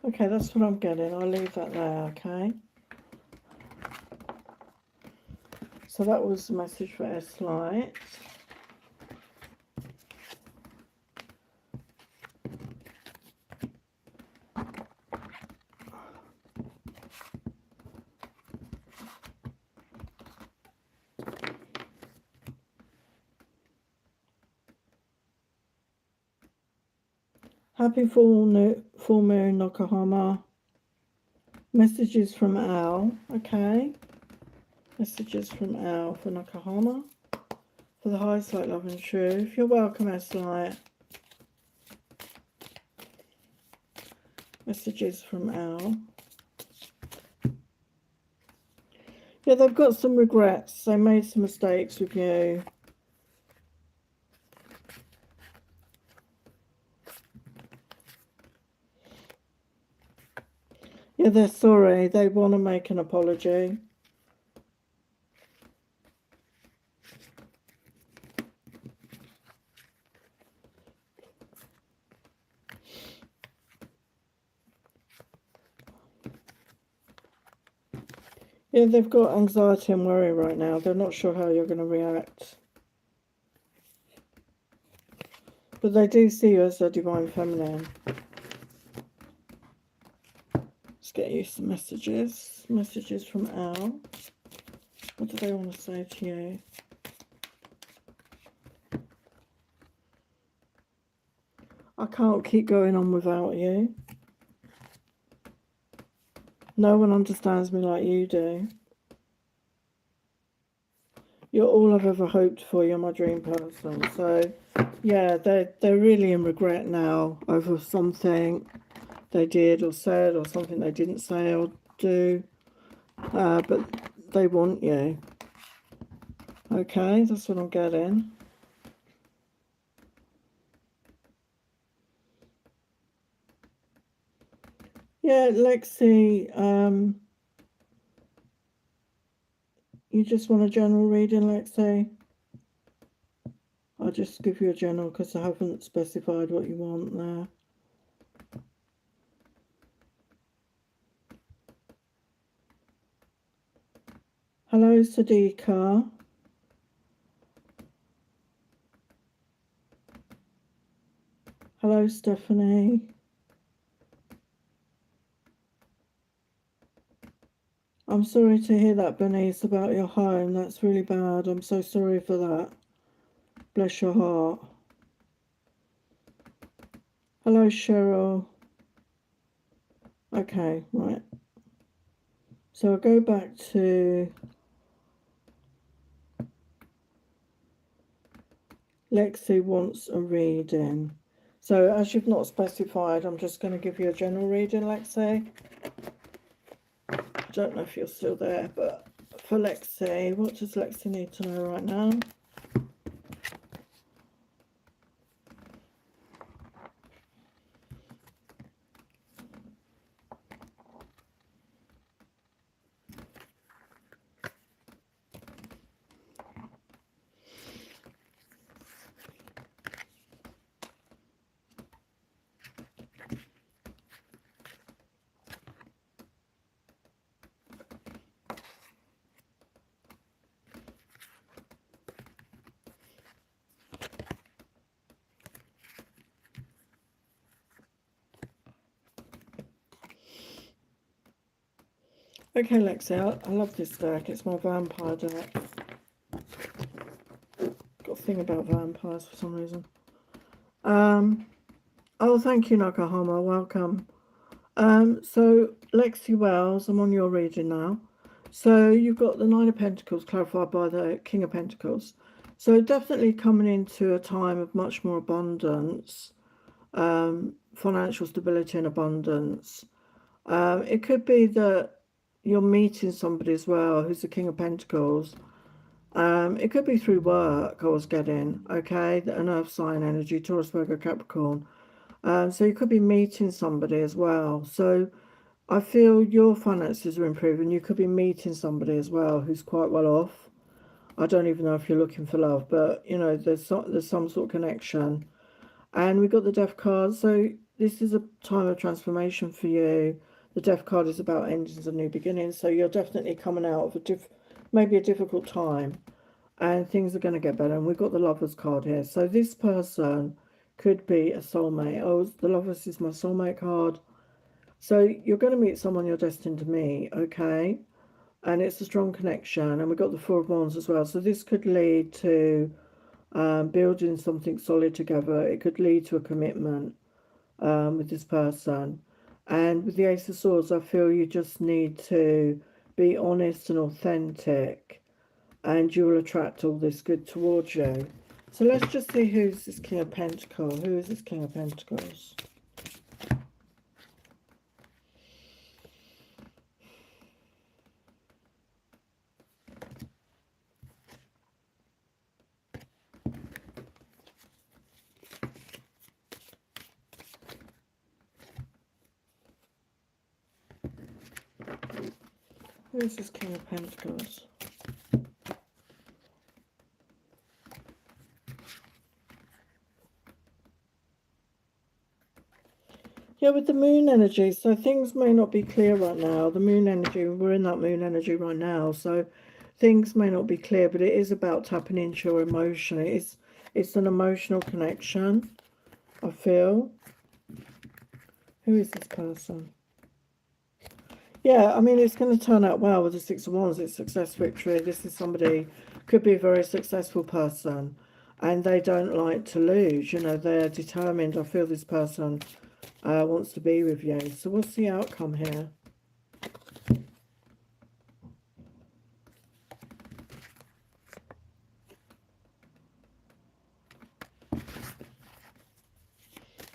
Okay, that's what I'm getting. I'll leave that there, okay? So that was the message for S-Light. Happy full moon, Nokohama. Messages from Al, okay? Messages from Al for Nokohama. For the highest light, love and truth. You're welcome, S-Light. Messages from Al. Yeah, they've got some regrets. They made some mistakes with you. Yeah, they're sorry. They want to make an apology. Yeah, they've got anxiety and worry right now. They're not sure how you're going to react. But they do see you as a divine feminine. Let's get you some messages. Messages from Al. What do they want to say to you? I can't keep going on without you. No one understands me like you do. You're all I've ever hoped for. You're my dream person. So, yeah, they're really in regret now over something they did or said, or something they didn't say or do. But they want you. Okay, that's what I'm getting. Yeah, Lexi, you just want a general reading, Lexi? I'll just give you a general because I haven't specified what you want there. Hello, Sadiqa. Hello, Stephanie. I'm sorry to hear that, Bernice, about your home. That's really bad. I'm so sorry for that. Bless your heart. Hello, Cheryl. Okay, right. So I'll go back to Lexi wants a reading. So as you've not specified, I'm just going to give you a general reading, Lexi. I don't know if you're still there, but for Lexi, what does Lexi need to know right now? Okay, Lexi, I love this deck. It's my vampire deck. Got a thing about vampires for some reason. Oh, thank you, Nakahama. Welcome. So Lexi Wells, I'm on your reading now. So you've got the Nine of Pentacles clarified by the King of Pentacles. So definitely coming into a time of much more abundance, financial stability and abundance. It could be that you're meeting somebody as well who's the King of Pentacles. It could be through work, I was getting, okay? An earth sign energy, Taurus, Virgo, Capricorn. So you could be meeting somebody as well. So I feel your finances are improving. You could be meeting somebody as well who's quite well off. I don't even know if you're looking for love, but you know, there's some sort of connection. And we got the Death card. So this is a time of transformation for you. The Death card is about endings and new beginnings. So you're definitely coming out of maybe a difficult time, and things are going to get better. And we've got the Lovers card here. So this person could be a soulmate. Oh, the Lovers is my soulmate card. So you're going to meet someone you're destined to meet, okay? And it's a strong connection. And we've got the Four of Wands as well. So this could lead to building something solid together. It could lead to a commitment with this person. And with the Ace of Swords, I feel you just need to be honest and authentic, and you will attract all this good towards you. So let's just see who's this King of Pentacles. Who is this King of Pentacles? Who is this King of Pentacles? Yeah, with the moon energy, so things may not be clear right now. The moon energy, we're in that moon energy right now, so things may not be clear, but it is about tapping into your emotion. It's an emotional connection, I feel. Who is this person? Yeah, I mean, it's going to turn out well with the Six of Wands. It's success, victory. This is somebody, could be a very successful person, and they don't like to lose. You know, they're determined. I feel this person wants to be with you. So what's the outcome here?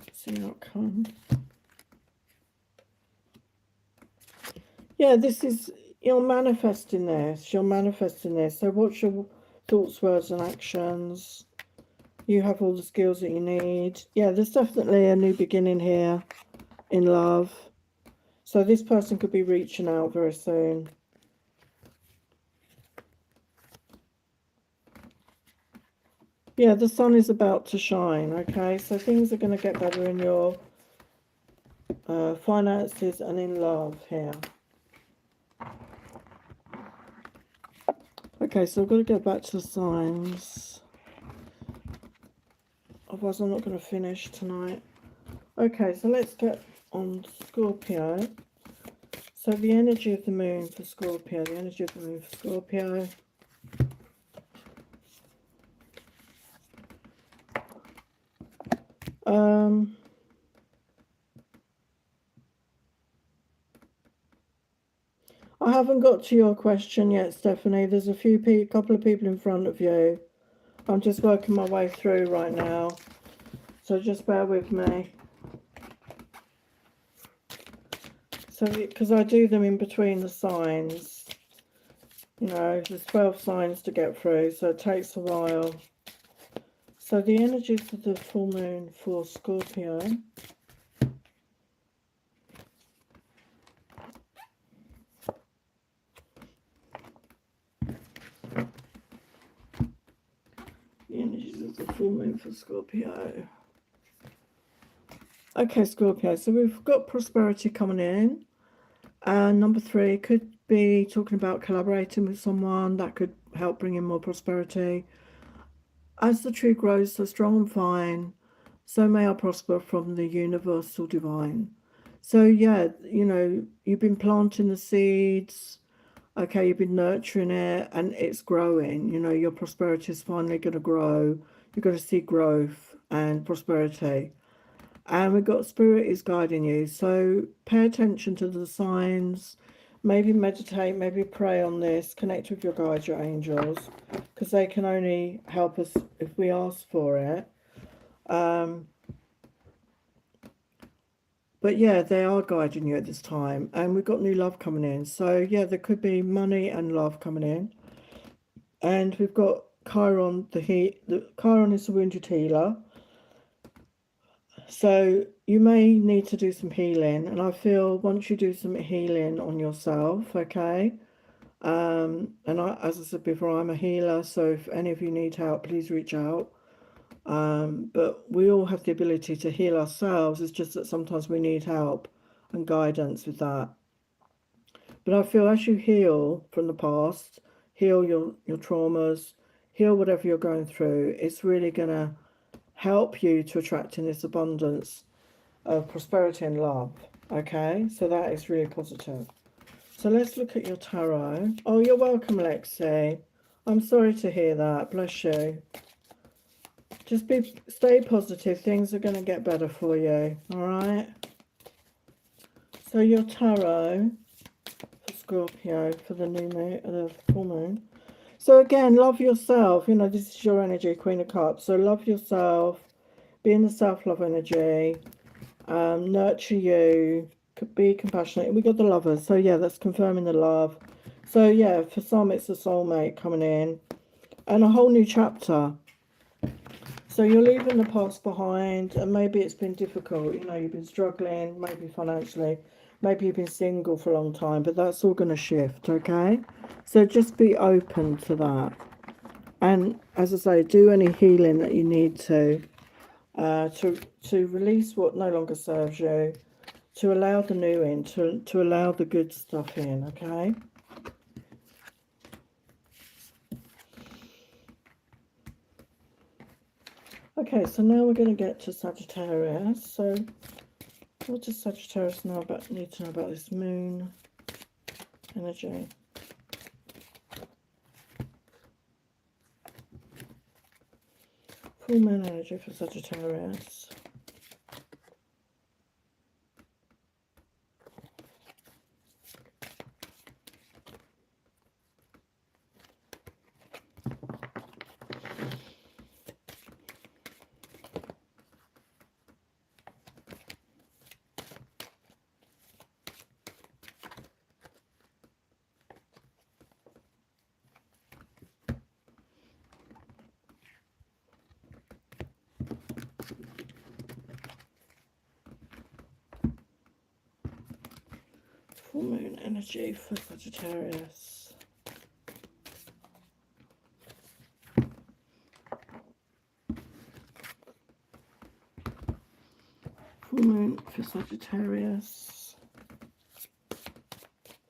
What's the outcome? Yeah, this is, you're manifesting this. You're manifesting this. So what's your thoughts, words and actions? You have all the skills that you need. Yeah, there's definitely a new beginning here in love. So this person could be reaching out very soon. Yeah, the sun is about to shine, okay? So things are going to get better in your finances and in love here. Okay, so I've got to go back to the signs. Otherwise I'm not going to finish tonight. Okay, so let's get on Scorpio. So the energy of the moon for Scorpio, the energy of the moon for Scorpio. I haven't got to your question yet, Stephanie. There's a couple of people in front of you. I'm just working my way through right now. So just bear with me. So, because I do them in between the signs. You know, there's 12 signs to get through, so it takes a while. So the energies of the full moon for Scorpio. The energies of the full moon for Scorpio. Okay, Scorpio, so we've got prosperity coming in. And number 3 could be talking about collaborating with someone that could help bring in more prosperity. As the tree grows so strong and fine, so may I prosper from the universal divine. So yeah, you know, you've been planting the seeds, okay, you've been nurturing it and it's growing. You know, your prosperity is finally going to grow. You're going to see growth and prosperity. And we've got spirit is guiding you. So pay attention to the signs. Maybe meditate, maybe pray on this, connect with your guides, your angels, because they can only help us if we ask for it. But yeah, they are guiding you at this time. And we've got new love coming in. So yeah, there could be money and love coming in. And we've got Chiron, Chiron is the wounded healer. So you may need to do some healing. And I feel once you do some healing on yourself, okay, as I said before, I'm a healer, so if any of you need help, please reach out. But we all have the ability to heal ourselves. It's just that sometimes we need help and guidance with that. But I feel as you heal from the past, heal your traumas, heal whatever you're going through, it's really going to help you to attract in this abundance of prosperity and love. Okay, so that is really positive. So let's look at your tarot. Oh, you're welcome, Lexi. I'm sorry to hear that. Bless you. Just stay positive. Things are going to get better for you. All right. So your tarot for Scorpio for the new moon, the full moon. So again, love yourself. You know, this is your energy, Queen of Cups. So love yourself. Be in the self-love energy. Nurture you. Be compassionate. We got the Lovers. So yeah, that's confirming the love. So yeah, for some it's a soulmate coming in. And a whole new chapter. So you're leaving the past behind, and maybe it's been difficult. You know, you've been struggling, maybe financially, maybe you've been single for a long time, but that's all going to shift, okay? So just be open to that. And as I say, do any healing that you need to release what no longer serves you, to allow the new in, to allow the good stuff in, okay? Okay, so now we're going to get to Sagittarius. So what does Sagittarius need to know about this moon energy? Full moon energy for Sagittarius. Full moon energy for Sagittarius. Full moon for Sagittarius.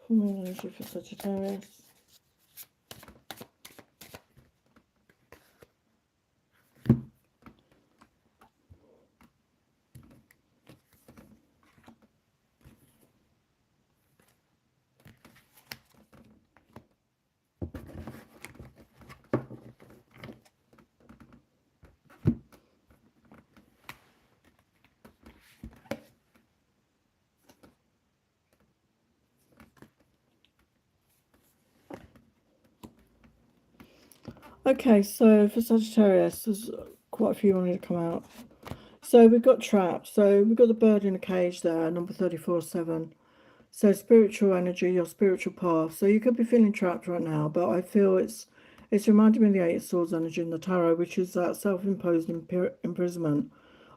Full moon energy for Sagittarius. Okay, so for Sagittarius, there's quite a few wanting to come out. So we've got trapped. So we've got the bird in a cage there, number 34-7. So spiritual energy, your spiritual path. So you could be feeling trapped right now, but I feel it's reminding me of the Eight of Swords energy in the tarot, which is that self-imposed imprisonment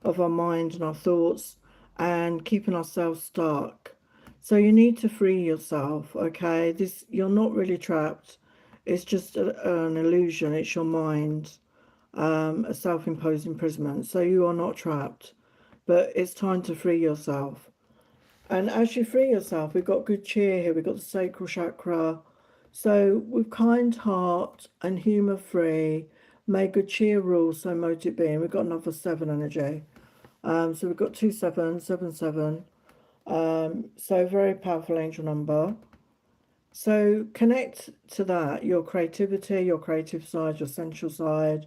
of our mind and our thoughts and keeping ourselves stuck. So you need to free yourself, okay? You're not really trapped. It's just an illusion. It's your mind, a self-imposed imprisonment. So you are not trapped, but it's time to free yourself. And as you free yourself, we've got good cheer here. We've got the sacral chakra. So with kind heart and humour free, may good cheer rule, so mote it be. And we've got another 7 energy. So we've got 2 7, 7 7. So very powerful angel number. So connect to that, your creativity, your creative side, your sensual side.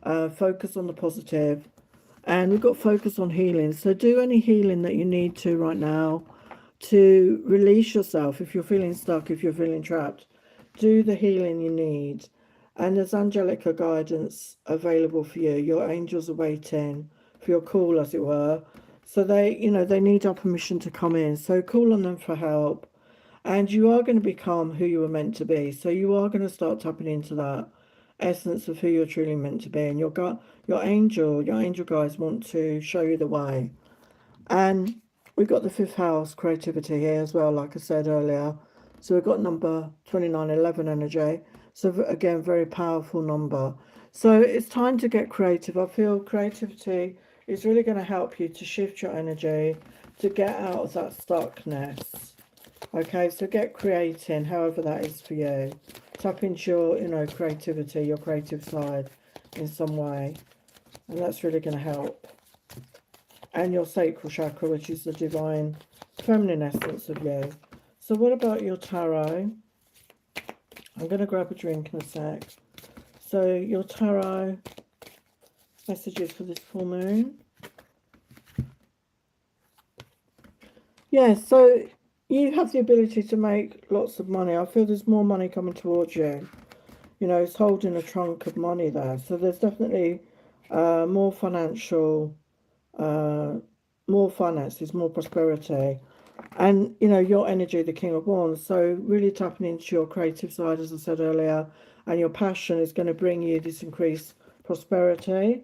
Focus on the positive. And we've got focus on healing. So do any healing that you need to right now to release yourself. If you're feeling stuck, if you're feeling trapped, do the healing you need. And there's angelica guidance available for you. Your angels are waiting for your call, as it were. So they need our permission to come in. So call on them for help. And you are going to become who you were meant to be. So you are going to start tapping into that essence of who you're truly meant to be. And your angel guys want to show you the way. And we've got the 5th house creativity here as well, like I said earlier. So we've got number 2911 energy. So again, very powerful number. So it's time to get creative. I feel creativity is really going to help you to shift your energy, to get out of that stuckness. Okay, so get creating, however that is for you. Tap into your, creativity, your creative side in some way. And that's really going to help. And your sacral chakra, which is the divine feminine essence of you. So what about your tarot? I'm going to grab a drink in a sec. So your tarot messages for this full moon. Yeah, so you have the ability to make lots of money. I feel there's more money coming towards you. It's holding a trunk of money there. So there's definitely more financial, more finances, more prosperity. And, your energy, the King of Wands. So really tapping into your creative side, as I said earlier, and your passion is going to bring you this increased prosperity.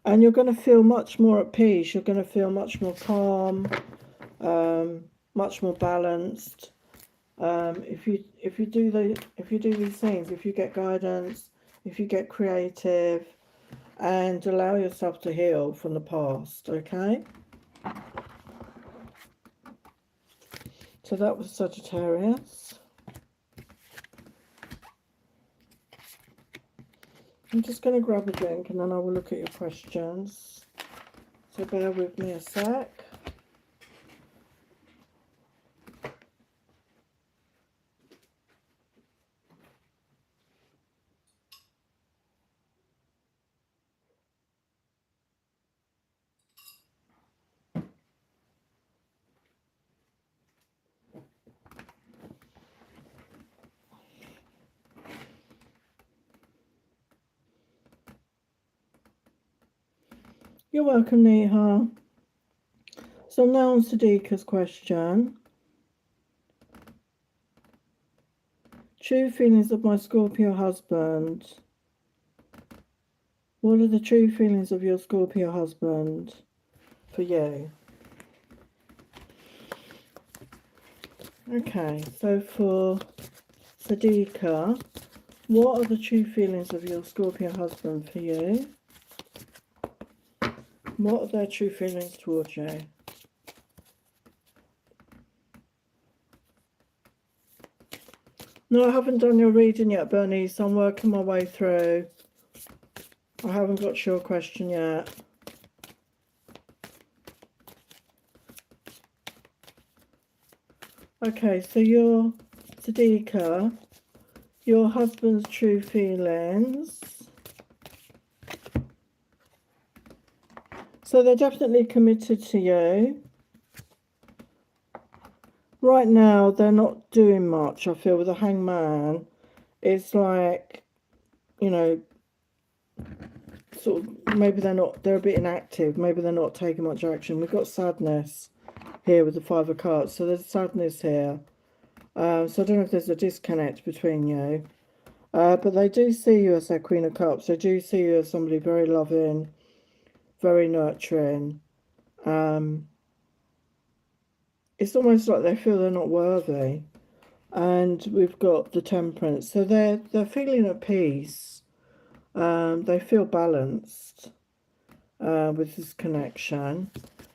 And you're going to feel much more at peace. You're going to feel much more calm, much more balanced. If you do these things, if you get guidance, if you get creative, and allow yourself to heal from the past, okay? So that was Sagittarius. I'm just going to grab a drink and then I will look at your questions. So bear with me a sec. You're welcome, Neha. So now on Sadiqa's question. True feelings of my Scorpio husband. What are the true feelings of your Scorpio husband for you? Okay, so for Sadiqa, what are the true feelings of your Scorpio husband for you? What are their true feelings towards you? No, I haven't done your reading yet, Bernice. I'm working my way through. I haven't got your question yet. Okay, so your Sadiqa, your husband's true feelings. So they're definitely committed to you. Right now, they're not doing much, I feel, with the hangman. It's like you know, sort of, maybe they're a bit inactive, maybe they're not taking much action. We've got sadness here with the Five of Cups, so there's sadness here. So I don't know if there's a disconnect between you. But they do see you as their Queen of Cups. They do see you as somebody very loving, very nurturing. Um, it's almost like they feel they're not worthy. And we've got the Temperance. So they're feeling at peace. They feel balanced with this connection.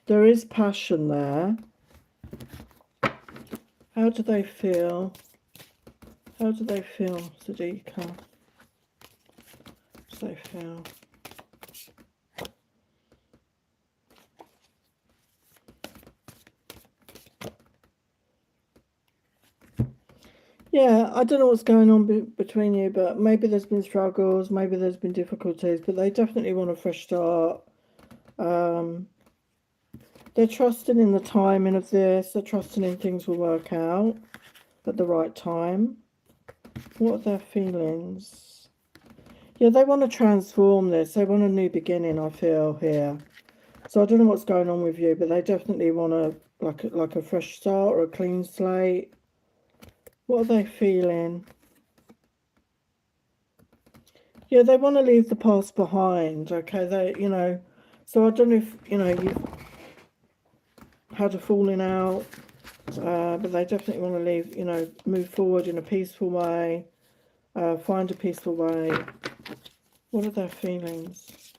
There is passion there. How do they feel? How do they feel, Sadiqa? How do they feel? Yeah, I don't know what's going on between you, but maybe there's been struggles, maybe there's been difficulties, but they definitely want a fresh start. Um, they're trusting in the timing of this, they're trusting in things will work out at the right time. What are their feelings? Yeah, they want to transform this, they want a new beginning, I feel here. So I don't know what's going on with you, but they definitely want like a fresh start or a clean slate. What are they feeling? Yeah, they want to leave the past behind. Okay, so I don't know if you've had a falling out, but they definitely want to leave. Move forward in a peaceful way. Find a peaceful way. What are their feelings?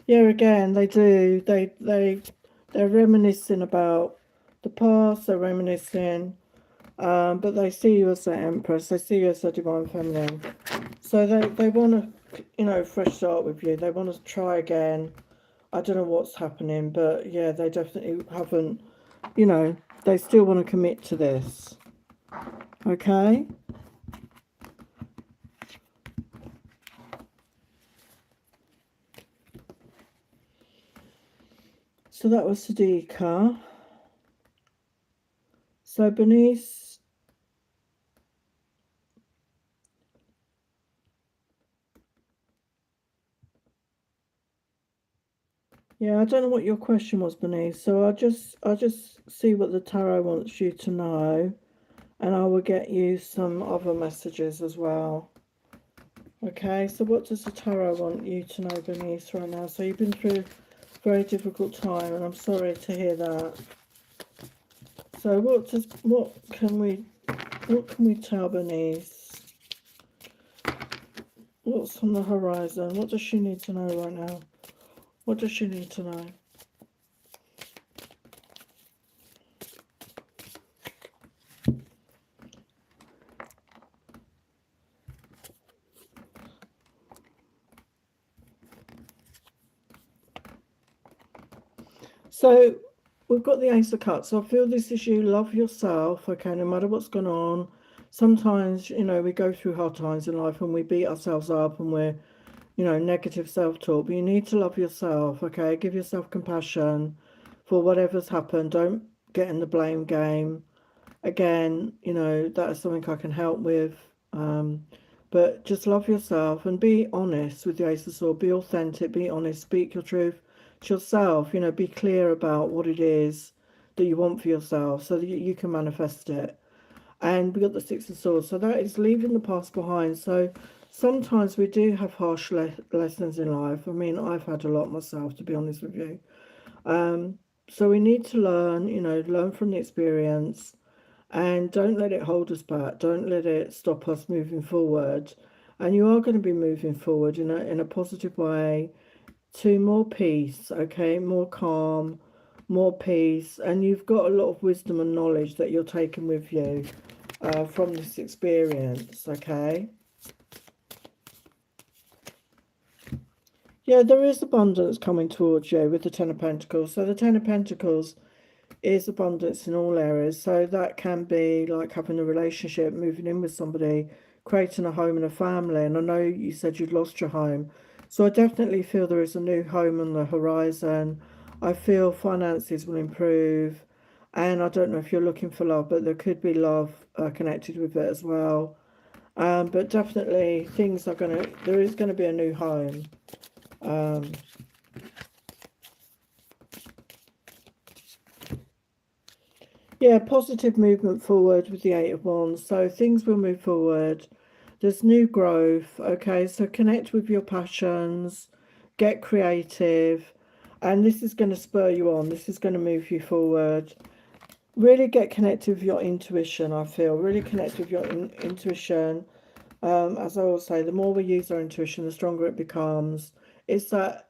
Yeah, again, they do. They're reminiscing about the past. They're reminiscing. But they see you as the Empress, they see you as the Divine Feminine. So they want to, fresh start with you. They want to try again. I don't know what's happening, but yeah, they definitely haven't, they still want to commit to this. Okay? So that was Sadiqa. So Bernice, yeah, I don't know what your question was, Bernice. So I'll just see what the tarot wants you to know, and I will get you some other messages as well. Okay, so what does the tarot want you to know, Bernice, right now? So you've been through a very difficult time, and I'm sorry to hear that. So what can we tell Bernice? What's on the horizon? What does she need to know right now? What does she need to know? So we've got the Ace of Cups. So I feel this is you. Love yourself, okay, no matter what's going on. Sometimes, we go through hard times in life and we beat ourselves up and we're, negative self-talk. But you need to love yourself, okay? Give yourself compassion for whatever's happened. Don't get in the blame game. Again, that is something I can help with. But just love yourself and be honest with the Ace of Swords. Be authentic, be honest, speak your truth to yourself. Be clear about what it is that you want for yourself so that you can manifest it. And we got the Six of Swords. So that is leaving the past behind. So sometimes we do have harsh lessons in life. I mean, I've had a lot myself, to be honest with you. So we need to learn, learn from the experience and don't let it hold us back. Don't let it stop us moving forward. And you are going to be moving forward in a positive way to more peace, okay, more calm, more peace. And you've got a lot of wisdom and knowledge that you're taking with you from this experience, okay? Yeah, there is abundance coming towards you with the Ten of Pentacles. So the Ten of Pentacles is abundance in all areas. So that can be like having a relationship, moving in with somebody, creating a home and a family. And I know you said you'd lost your home. So I definitely feel there is a new home on the horizon. I feel finances will improve. And I don't know if you're looking for love, but there could be love connected with it as well. But definitely there is going to be a new home. Um, yeah, positive movement forward with the Eight of Wands. So things will move forward. There's new growth. Okay, so connect with your passions, get creative, and this is going to spur you on. This is going to move you forward. Really get connected with your intuition. I feel really connect with your intuition. As I always say, the more we use our intuition, the stronger it becomes. It's that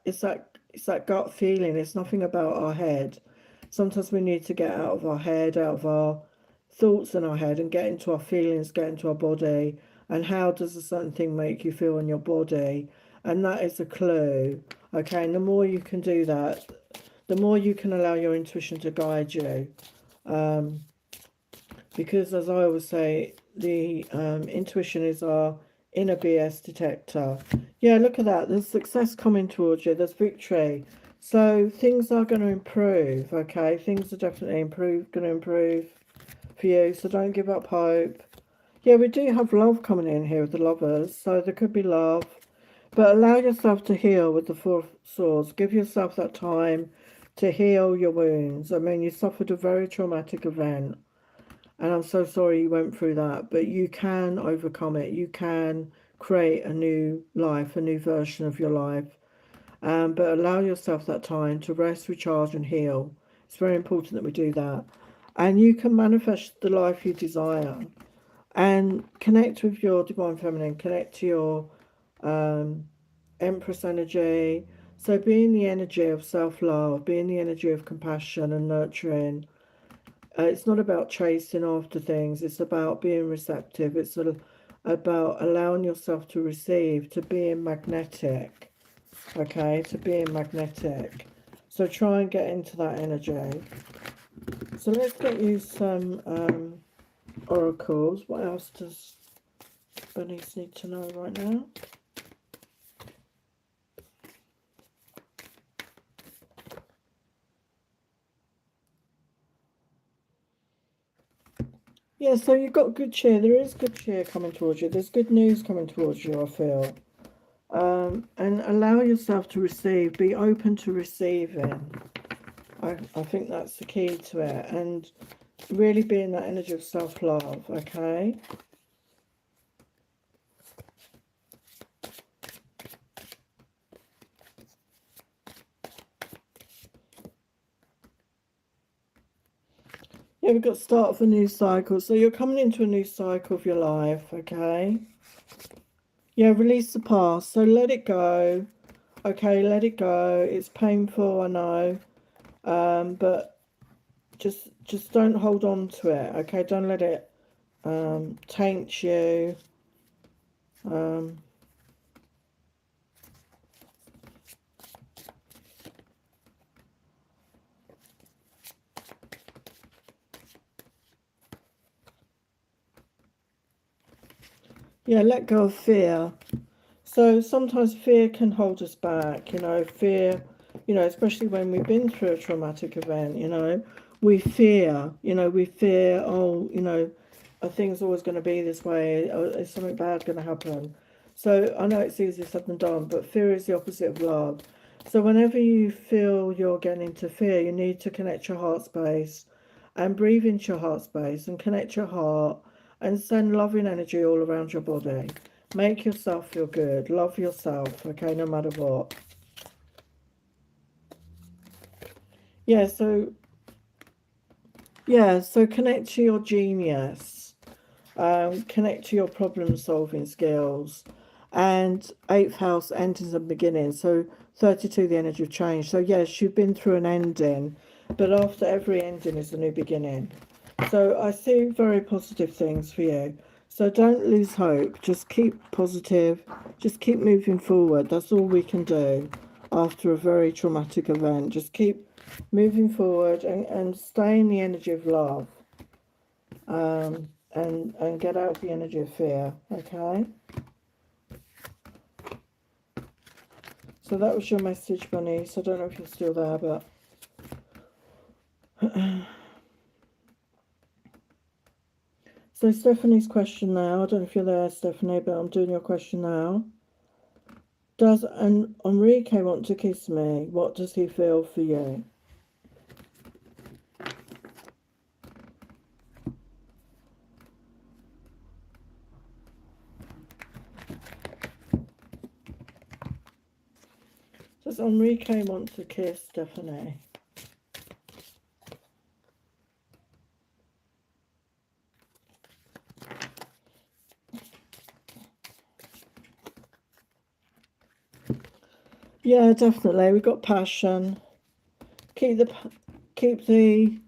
gut feeling. It's nothing about our head. Sometimes we need to get out of our head, out of our thoughts in our head, and get into our feelings, get into our body. And how does a certain thing make you feel in your body? And that is a clue. Okay, and the more you can do that, the more you can allow your intuition to guide you. Because as I always say, the intuition is our inner BS detector. Yeah, look at that. There's success coming towards you. There's victory. So things are going to improve, okay? Things are definitely going to improve for you. So don't give up hope. Yeah, we do have love coming in here with the lovers. So there could be love. But allow yourself to heal with the Four of Swords. Give yourself that time to heal your wounds. I mean, you suffered a very traumatic event. And I'm so sorry you went through that, but you can overcome it. You can create a new life, a new version of your life. But allow yourself that time to rest, recharge, and heal. It's very important that we do that. And you can manifest the life you desire and connect with your divine feminine, connect to your Empress energy. So be in the energy of self-love, be in the energy of compassion and nurturing. It's not about chasing after things. It's about being receptive. It's sort of about allowing yourself to receive, to being magnetic. Okay, to being magnetic. So try and get into that energy. So let's get you some oracles. What else does Bernice need to know right now? Yeah, so you've got good cheer. There is good cheer coming towards you. There's good news coming towards you, I feel. And allow yourself to receive. Be open to receiving. I think that's the key to it. And really be in that energy of self-love, okay? Yeah, we've got start of a new cycle. So you're coming into a new cycle of your life, okay? Yeah, release the past. So let it go. Okay, let it go. It's painful, I know. But just don't hold on to it, okay? Don't let it taint you. Yeah, let go of fear. So sometimes fear can hold us back, fear, especially when we've been through a traumatic event, we fear, oh, are things always going to be this way? Or is something bad going to happen? So I know it's easier said than done, but fear is the opposite of love. So whenever you feel you're getting into fear, you need to connect your heart space and breathe into your heart space and connect your heart and send loving energy all around your body. Make yourself feel good. Love yourself, okay, no matter what. Yeah, so connect to your genius. Connect to your problem solving skills. And eighth house endings and beginnings. So 32, the energy of change. So yes, you've been through an ending, but after every ending is a new beginning. So I see very positive things for you. So don't lose hope. Just keep positive. Just keep moving forward. That's all we can do after a very traumatic event. Just keep moving forward and stay in the energy of love. And get out of the energy of fear. Okay? So that was your message, Bunny. So I don't know if you're still there, but So Stephanie's question now, I don't know if you're there, Stephanie, but I'm doing your question now. Does Enrique want to kiss me? What does he feel for you? Does Enrique want to kiss Stephanie? Yeah, definitely. We've got passion. Keep the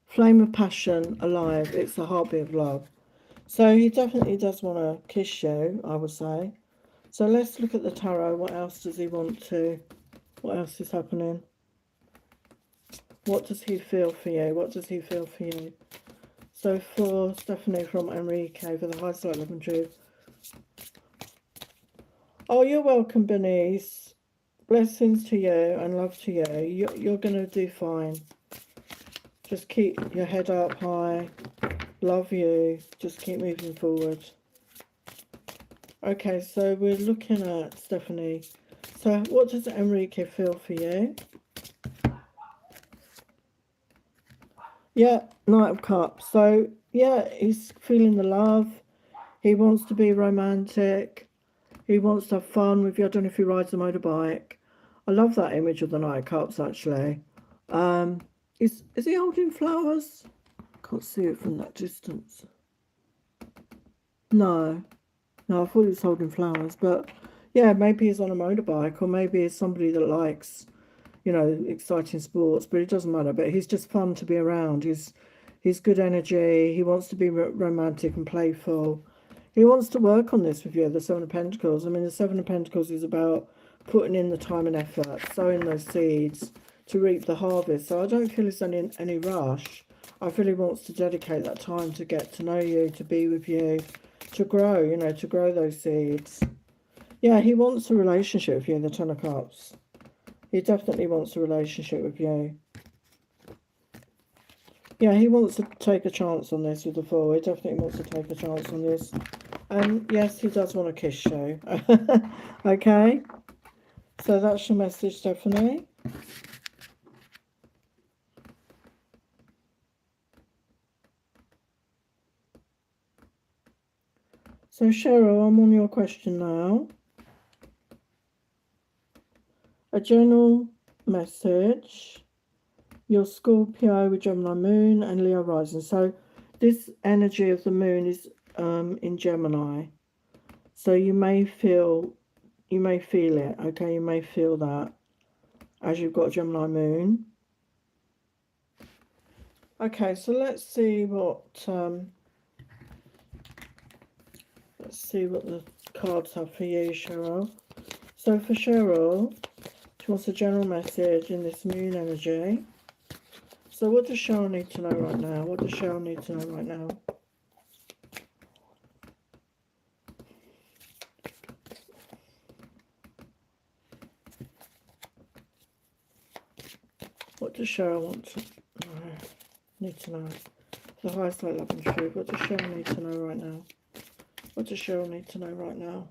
flame of passion alive. It's the heartbeat of love. So he definitely does want to kiss you, I would say. So let's look at the tarot. What else does he want to? What else is happening? What does he feel for you? What does he feel for you? So for Stephanie from Enrique for the High Slight Love and Truth. Oh, you're welcome, Bernice. Blessings to you and love to you. You're going to do fine. Just keep your head up high. Love you. Just keep moving forward. Okay, so we're looking at Stephanie. So what does Enrique feel for you? Yeah, Knight of Cups. So, yeah, he's feeling the love. He wants to be romantic. He wants to have fun with you. I don't know if he rides a motorbike. I love that image of the Knight of Cups, actually. Is he holding flowers? Can't see it from that distance. No, I thought he was holding flowers. But, yeah, maybe he's on a motorbike, or maybe he's somebody that likes, you know, exciting sports, but it doesn't matter. But he's just fun to be around. He's good energy. He wants to be romantic and playful. He wants to work on this with you, the Seven of Pentacles. I mean, the Seven of Pentacles is about putting in the time and effort, sowing those seeds to reap the harvest. So I don't feel he's in any rush. I feel he wants to dedicate that time to get to know you, to be with you, to grow, you know, to grow those seeds. Yeah, he wants a relationship with you, the Ten of Cups. He definitely wants a relationship with you. Yeah, he wants to take a chance on this with the Fool. He definitely wants to take a chance on this. And yes, he does want to kiss you. Okay? So that's your message, Stephanie. So Cheryl, I'm on your question now. A general message. Your Scorpio with Gemini Moon and Leo Rising. So this energy of the moon is in Gemini. So you may feel it, okay? You may feel that as you've got Gemini Moon. Okay, so let's see what the cards have for you, Cheryl. So for Cheryl, she wants a general message in this moon energy. So what does Cheryl need to know right now? What does Cheryl need to know right now? What does Cheryl want to need to know? The highest light, love and truth. What does Cheryl need to know right now? What does Cheryl need to know right now?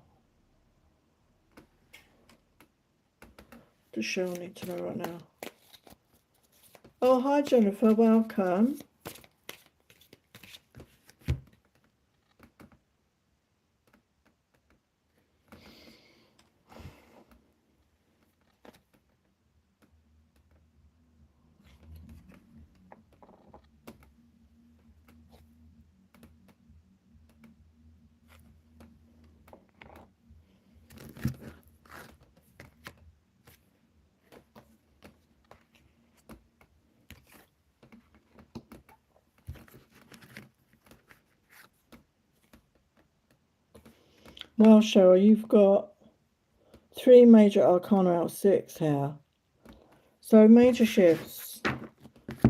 What does Cheryl need to know right now? Oh, hi Jennifer, welcome. Well, Cheryl, you've got 3 major arcana out of 6 here. So major shifts.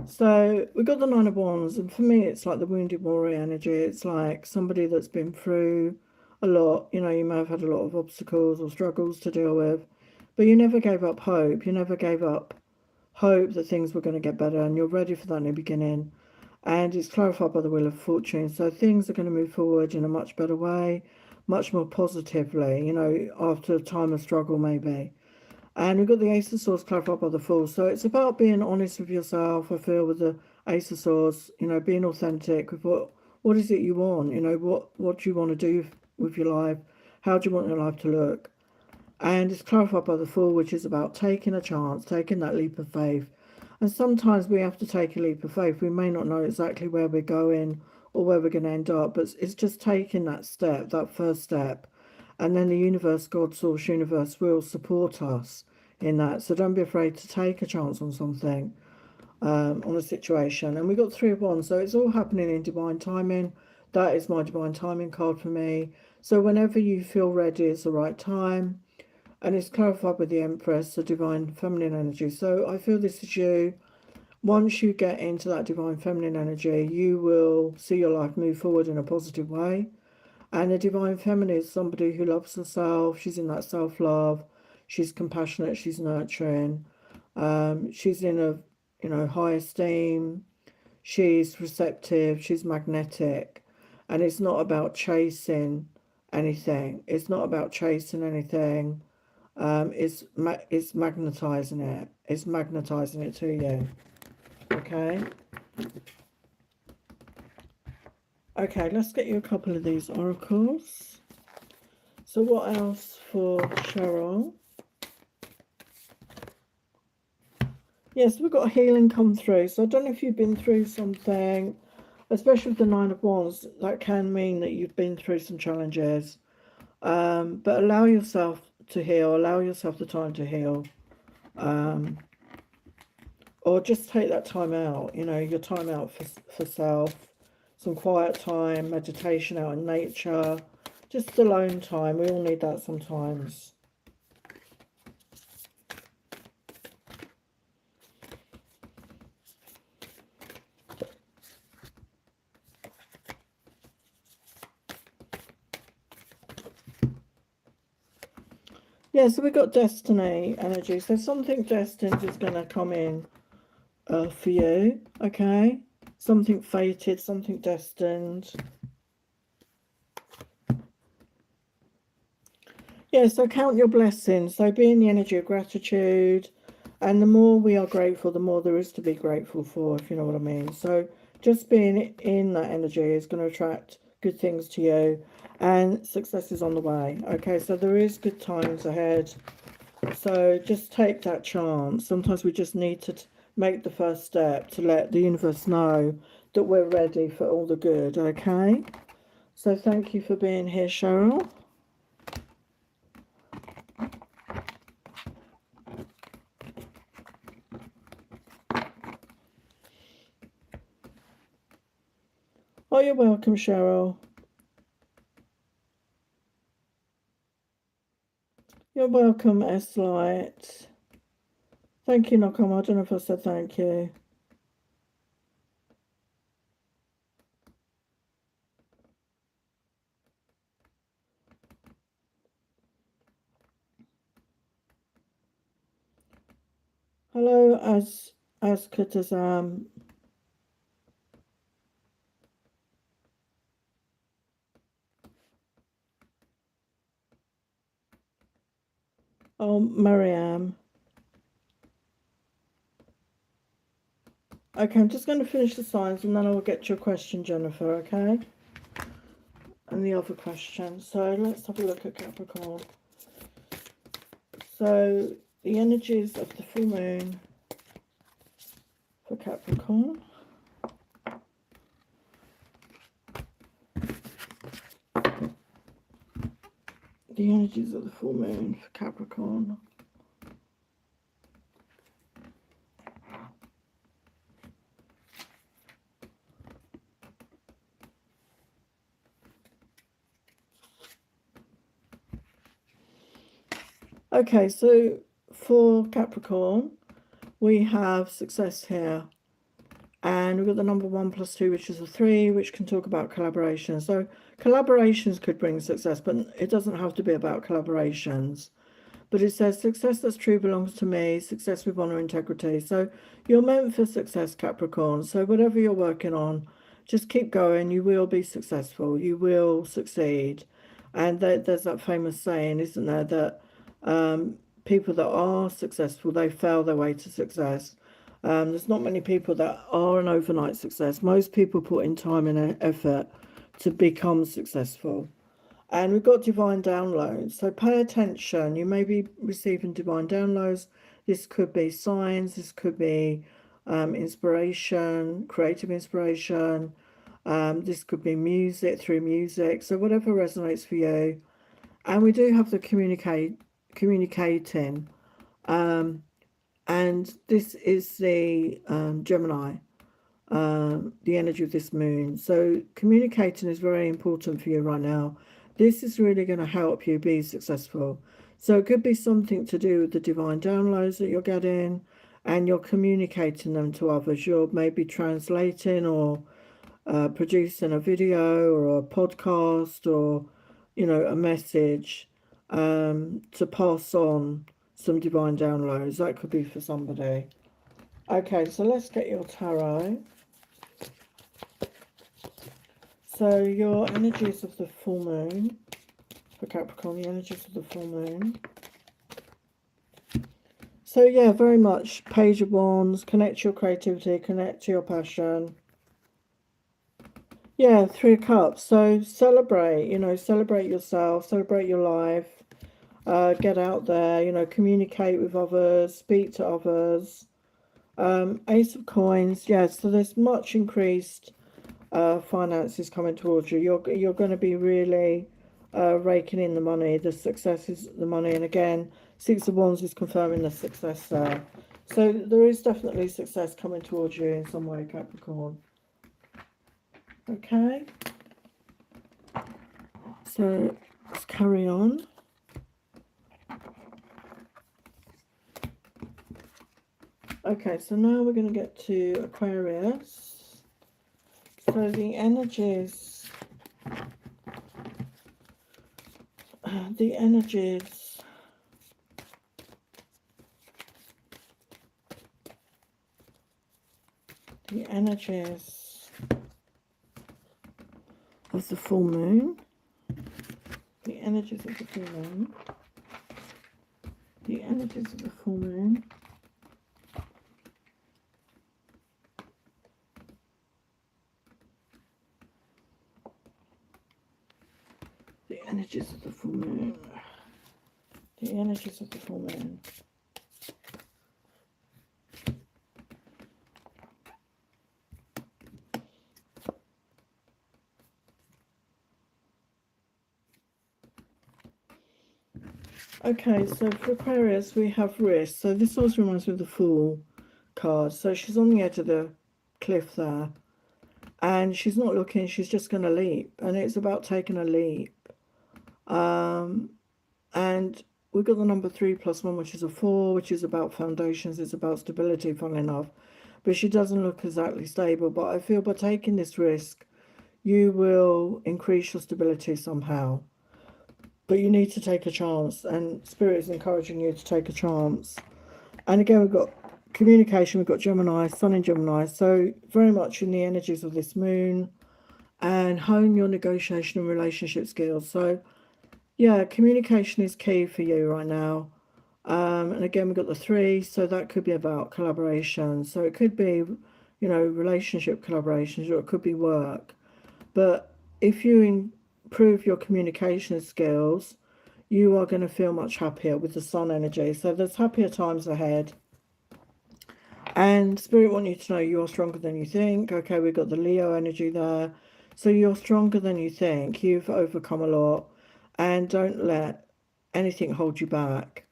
So we've got the Nine of Wands, and for me it's like the wounded warrior energy. It's like somebody that's been through a lot. You know, you may have had a lot of obstacles or struggles to deal with, but you never gave up hope. You never gave up hope that things were going to get better, and you're ready for that new beginning. and it's clarified by the Wheel of Fortune. So things are going to move forward in a much better way, much more positively, you know, after a time of struggle maybe. And we've got the Ace of Swords clarified by the Fool. So it's about being honest with yourself, I feel, with the Ace of Swords, you know, being authentic with what is it you want, you know, what do you want to do with your life? How do you want your life to look? And it's clarified by the Fool, which is about taking a chance, taking that leap of faith. And sometimes we have to take a leap of faith. We may not know exactly where we're going or where we're going to end up, but it's just taking that step, that first step. And then the universe, God, source, universe will support us in that. So don't be afraid to take a chance on something, on a situation. And we got 3 of Wands, so it's all happening in divine timing. That is my divine timing card for me. So whenever you feel ready, it's the right time. And it's clarified with the Empress, the divine feminine energy. So I feel this is you. Once you get into that divine feminine energy, you will see your life move forward in a positive way. And the divine feminine is somebody who loves herself. She's in that self-love. She's compassionate. She's nurturing. She's in a, you know, high esteem. She's receptive. She's magnetic. And it's not about chasing anything. It's not about chasing anything. It's magnetizing it. It's magnetizing it to you. Okay. Okay, let's get you a couple of these oracles. So what else for Cheryl? Yes, we've got healing come through. So I don't know if you've been through something, especially with the 9 of Wands. That can mean that you've been through some challenges. But allow yourself to heal. Allow yourself the time to heal. Or just take that time out, you know, your time out for self. Some quiet time, meditation out in nature. Just alone time. We all need that sometimes. Yeah, so we've got destiny energy. So something destined is going to come in for you, okay? Something fated, something destined. Yeah, so count your blessings. So be in the energy of gratitude. And the more we are grateful, the more there is to be grateful for, if you know what I mean. So just being in that energy is going to attract good things to you. And success is on the way. Okay, so there is good times ahead. So just take that chance. Sometimes we just need to make the first step to let the universe know that we're ready for all the good, okay? So thank you for being here, Cheryl. Oh, you're welcome, Cheryl. You're welcome, S-Light. Thank you, Nakama. I don't know if I said thank you. Hello, As-Katazam. Oh, Mariam. Okay, I'm just going to finish the signs and then I will get to your question, Jennifer, okay? And the other question. So let's have a look at Capricorn. So the energies of the full moon for Capricorn. The energies of the full moon for Capricorn. Okay, so for Capricorn, we have success here. And we've got the number 1 + 2, which is a 3, which can talk about collaboration. So collaborations could bring success, but it doesn't have to be about collaborations. But it says success that's true belongs to me, success with honor and integrity. So you're meant for success, Capricorn. So whatever you're working on, just keep going. You will be successful. You will succeed. And there's that famous saying, isn't there, that people that are successful, they fail their way to success. There's not many people that are an overnight success. Most people put in time and effort to become successful. And we've got divine downloads. So pay attention. You may be receiving divine downloads. This could be signs. This could be inspiration, creative inspiration. This could be music, through music. So whatever resonates for you. And we do have the communicating. And this is the Gemini, the energy of this moon. So communicating is very important for you right now. This is really going to help you be successful. So it could be something to do with the divine downloads that you're getting, and you're communicating them to others. You're maybe translating or producing a video or a podcast or, a message to pass on some divine downloads. That could be for somebody. Okay, so let's get your tarot. So your energies of the full moon for Capricorn, the energies of the full moon. So yeah, very much Page of Wands, connect to your creativity, connect to your passion. Yeah, Three of Cups. So celebrate, celebrate yourself, celebrate your life. Get out there, communicate with others, speak to others. Ace of Coins, yeah, so there's much increased finances coming towards you. You're going to be really raking in the money. The success is the money, and again, Six of Wands is confirming the success there. So there is definitely success coming towards you in some way, Capricorn. Okay, so let's carry on. Okay, so now we're going to get to Aquarius. So the energies, the energies of the full moon, the energies of the full moon, the energies of the full moon. The energies of the full moon. The energies of the full moon. Okay, so for Aquarius, we have risk. So this also reminds me of the Fool card. So she's on the edge of the cliff there. And she's not looking, she's just going to leap. And it's about taking a leap. And we've got the number 3+1, which is a 4, which is about foundations. It's about stability, funnily enough. But she doesn't look exactly stable. But I feel by taking this risk, you will increase your stability somehow. But you need to take a chance, and Spirit is encouraging you to take a chance. And again, we've got communication, we've got Gemini, Sun in Gemini, so very much in the energies of this moon, and hone your negotiation and relationship skills. So yeah, communication is key for you right now. And again, we've got the 3, so that could be about collaboration. So it could be, relationship collaborations, or it could be work. But if you improve your communication skills, you are going to feel much happier with the Sun energy. So there's happier times ahead. And Spirit want you to know you're stronger than you think. Okay, we've got the Leo energy there. So you're stronger than you think. You've overcome a lot. And don't let anything hold you back.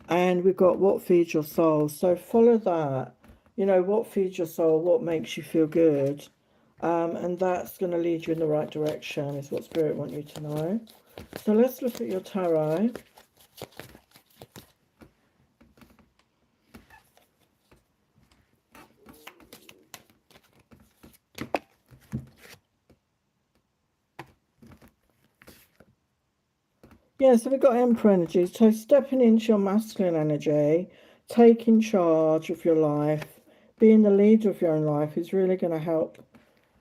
And we've got what feeds your soul. So follow that. What feeds your soul, what makes you feel good. And that's going to lead you in the right direction, is what Spirit want you to know. So let's look at your tarot. Yeah, so we've got Emperor energy. So stepping into your masculine energy, taking charge of your life, being the leader of your own life is really going to help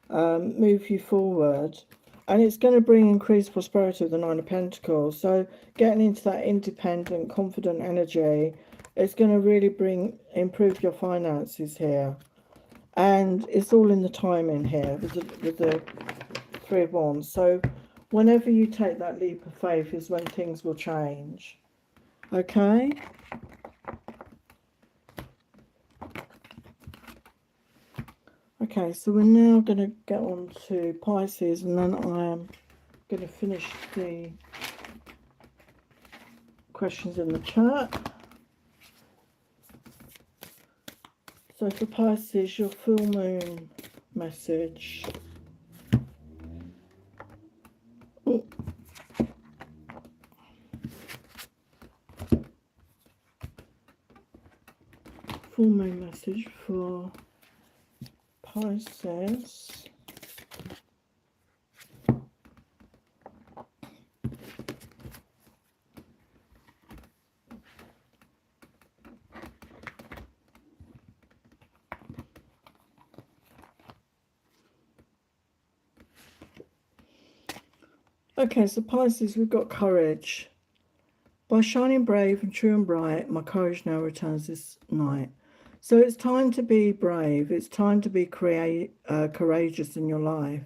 move you forward. And it's going to bring increased prosperity with the Nine of Pentacles. So getting into that independent, confident energy is going to really improve your finances here. And it's all in the timing here with the Three of Wands. So whenever you take that leap of faith is when things will change. Okay? Okay, so we're now going to get on to Pisces, and then I am going to finish the questions in the chat. So for Pisces, your full moon message. Oh. Full moon message for Pisces. Okay, so Pisces, we've got courage. By shining brave and true and bright, my courage now returns this night. So it's time to be brave. It's time to be courageous in your life.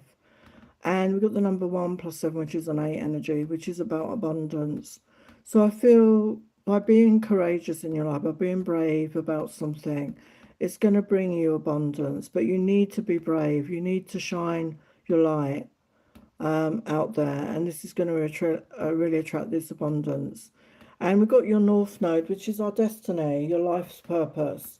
And we've got the number 1 + 7, which is an 8 energy, which is about abundance. So I feel by being courageous in your life, by being brave about something, it's going to bring you abundance. But you need to be brave. You need to shine your light out there. And this is going to really attract this abundance. And we've got your North Node, which is our destiny, your life's purpose.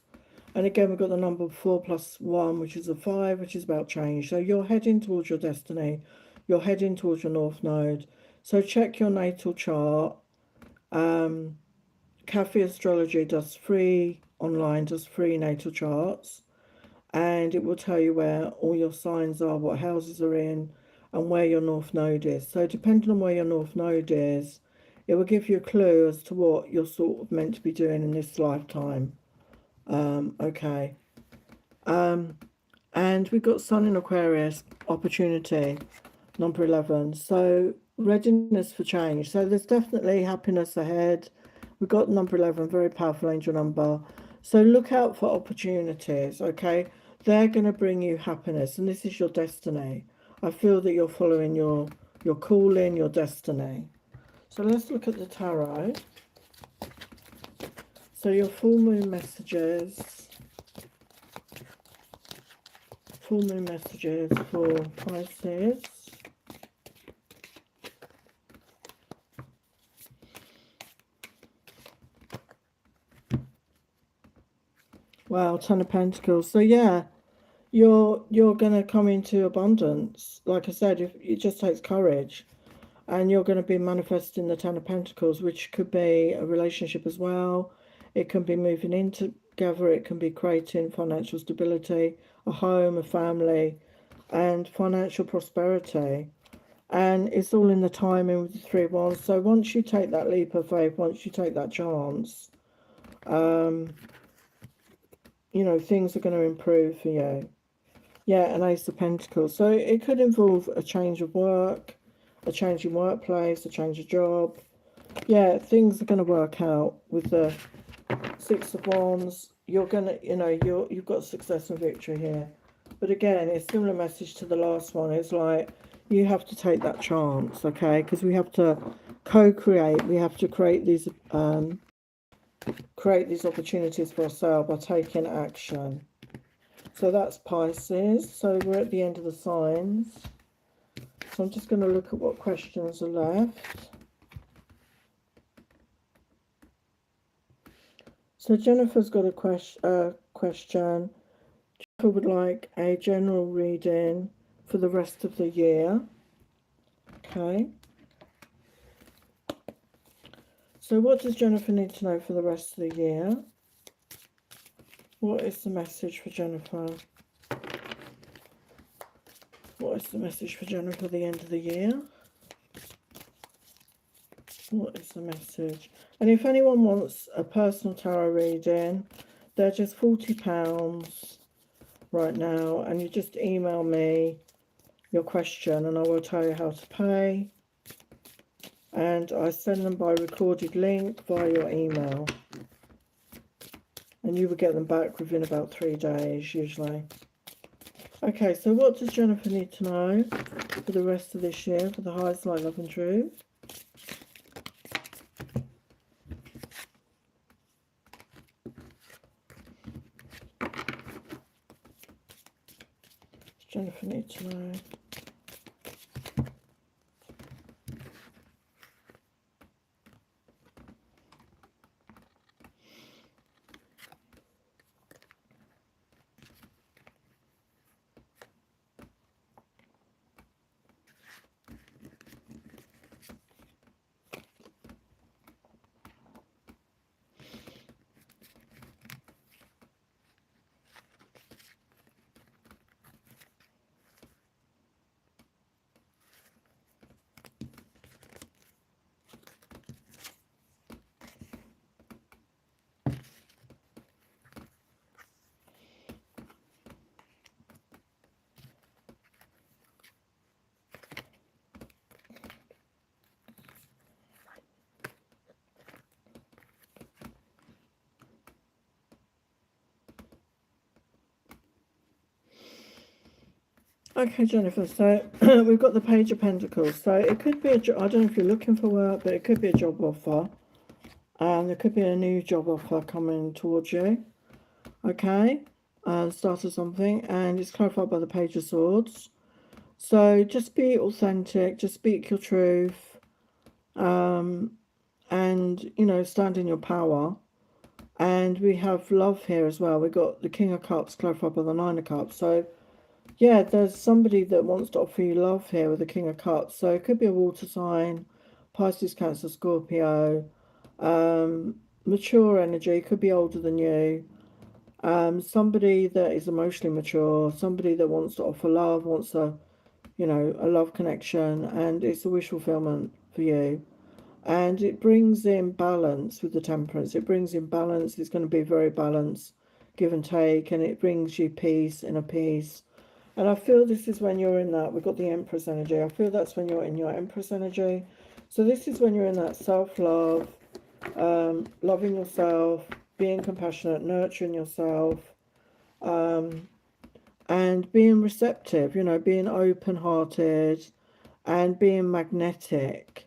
And again, we've got the number 4 + 1, which is a 5, which is about change. So you're heading towards your destiny. You're heading towards your North Node. So check your natal chart. Cafe Astrology does free natal charts. And it will tell you where all your signs are, what houses are in, and where your North Node is. So depending on where your North Node is, it will give you a clue as to what you're sort of meant to be doing in this lifetime. Okay. And we've got Sun in Aquarius, opportunity, number 11. So readiness for change. So there's definitely happiness ahead. We've got number 11, very powerful angel number. So look out for opportunities, okay? They're going to bring you happiness, and this is your destiny. I feel that you're following your calling, your destiny. So let's look at the tarot. So your full moon messages. Full moon messages for Pisces. Wow, Ten of Pentacles. So yeah, you're gonna come into abundance. Like I said, if it just takes courage, and you're going to be manifesting the Ten of Pentacles, which could be a relationship as well. It can be moving in together. It can be creating financial stability, a home, a family, and financial prosperity. And it's all in the timing with the Three of Wands. So once you take that leap of faith, once you take that chance, you know, things are going to improve for you. Yeah, an Ace of Pentacles. So it could involve a change of work, a change in workplace, a change of job. Yeah, things are going to work out with the Six of Wands. You're going to, you know, you've got success and victory here. But again, it's a similar message to the last one. It's like you have to take that chance, okay? Because we have to co-create. We have to create these opportunities for ourselves by taking action. So that's Pisces. So we're at the end of the signs. So I'm just going to look at what questions are left. So Jennifer's got a question. Jennifer would like a general reading for the rest of the year. Okay. So what does Jennifer need to know for the rest of the year? What is the message for Jennifer? What is the message for Jennifer at the end of the year? What is the message? And if anyone wants a personal tarot reading, they're just £40 right now, and you just email me your question and I will tell you how to pay, and I send them by recorded link via your email, and you will get them back within about 3 days usually. Okay, so what does Jennifer need to know for the rest of this year for the highest light, love and truth? Jennifer need to know. Okay, Jennifer, so we've got the Page of Pentacles. So it could be I don't know if you're looking for work, but it could be a job offer. There could be a new job offer coming towards you. Okay, start of something, and it's clarified by the Page of Swords. So just be authentic, just speak your truth, and, you know, stand in your power. And we have love here as well. We've got the King of Cups clarified by the Nine of Cups. So yeah, there's somebody that wants to offer you love here with the King of Cups. So it could be a water sign, Pisces, Cancer, Scorpio, mature energy, could be older than you, somebody that is emotionally mature, somebody that wants to offer love, wants a, you know, a love connection, and it's a wish fulfillment for you. And it brings in balance with the Temperance. It brings in balance. It's going to be very balanced, give and take, and it brings you peace, inner peace. And I feel this is when you're in that, we've got the Empress energy. I feel that's when you're in your Empress energy. So this is when you're in that self-love, loving yourself, being compassionate, nurturing yourself, and being receptive, you know, being open-hearted and being magnetic,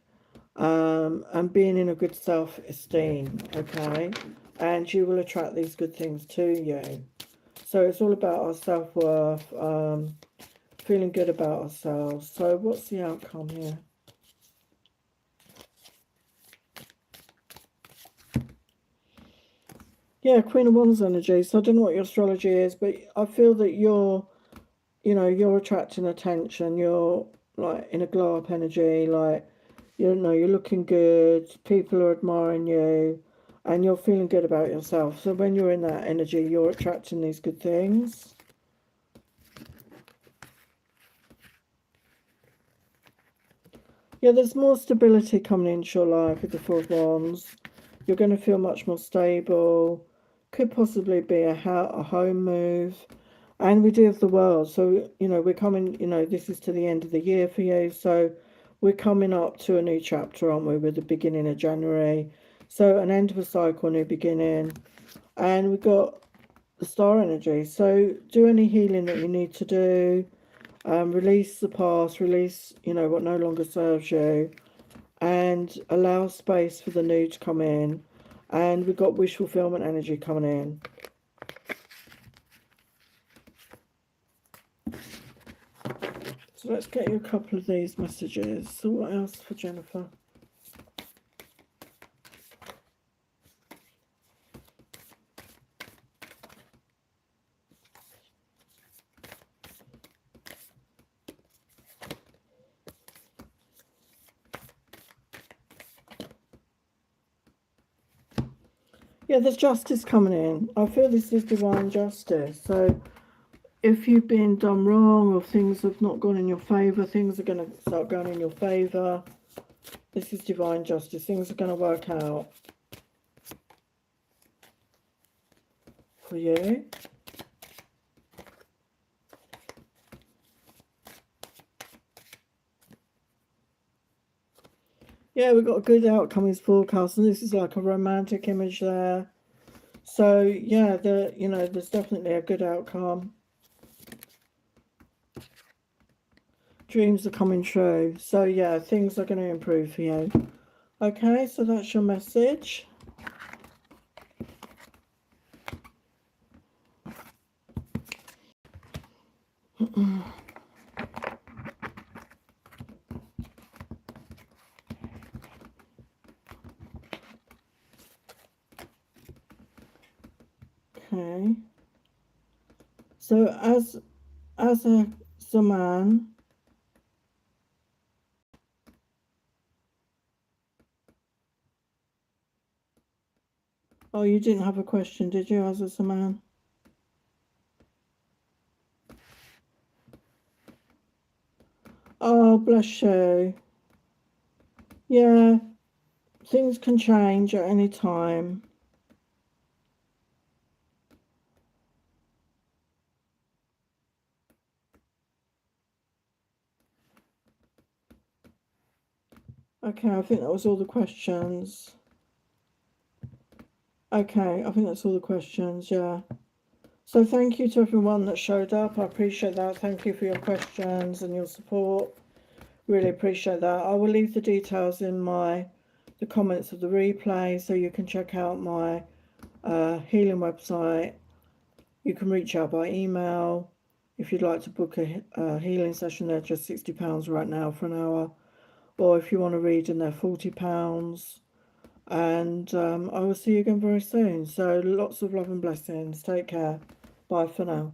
and being in a good self-esteem, okay? And you will attract these good things to you. So it's all about our self-worth, feeling good about ourselves. So what's the outcome here? Yeah, Queen of Wands energy. So I don't know what your astrology is, but I feel that you're, you know, you're attracting attention. You're like in a glow up energy, like, you know, you're looking good. People are admiring you and you're feeling good about yourself. So when you're in that energy, you're attracting these good things. Yeah, there's more stability coming into your life with the Four of Wands. You're going to feel much more stable. Could possibly be a home move. And we do have the World. So, you know, we're coming, you know, this is to the end of the year for you. So we're coming up to a new chapter, aren't we, with the beginning of January. So an end of a cycle, new beginning. And we've got the Star energy. So do any healing that you need to do. Release the past, release, you know, what no longer serves you, and allow space for the new to come in. And we've got wish fulfillment energy coming in. So let's get you a couple of these messages. So what else for Jennifer? Yeah, there's justice coming in. I feel this is divine justice. So if you've been done wrong or things have not gone in your favour, things are going to start going in your favour. This is divine justice. Things are going to work out for you. Yeah, we've got a good outcome is forecast, and this is like a romantic image there. So yeah, there's definitely a good outcome. Dreams are coming true. So yeah, things are going to improve for you. Okay, so that's your message. Okay. So as a man, oh, you didn't have a question, did you, as a man? Oh, bless you. Yeah, things can change at any time. Okay, I think that was all the questions. Okay, I think that's all the questions, yeah. So thank you to everyone that showed up. I appreciate that. Thank you for your questions and your support. Really appreciate that. I will leave the details in the comments of the replay so you can check out my healing website. You can reach out by email. If you'd like to book a healing session, they're just £60 right now for an hour. Or if you want to read, and they're £40. And I will see you again very soon. So lots of love and blessings. Take care. Bye for now.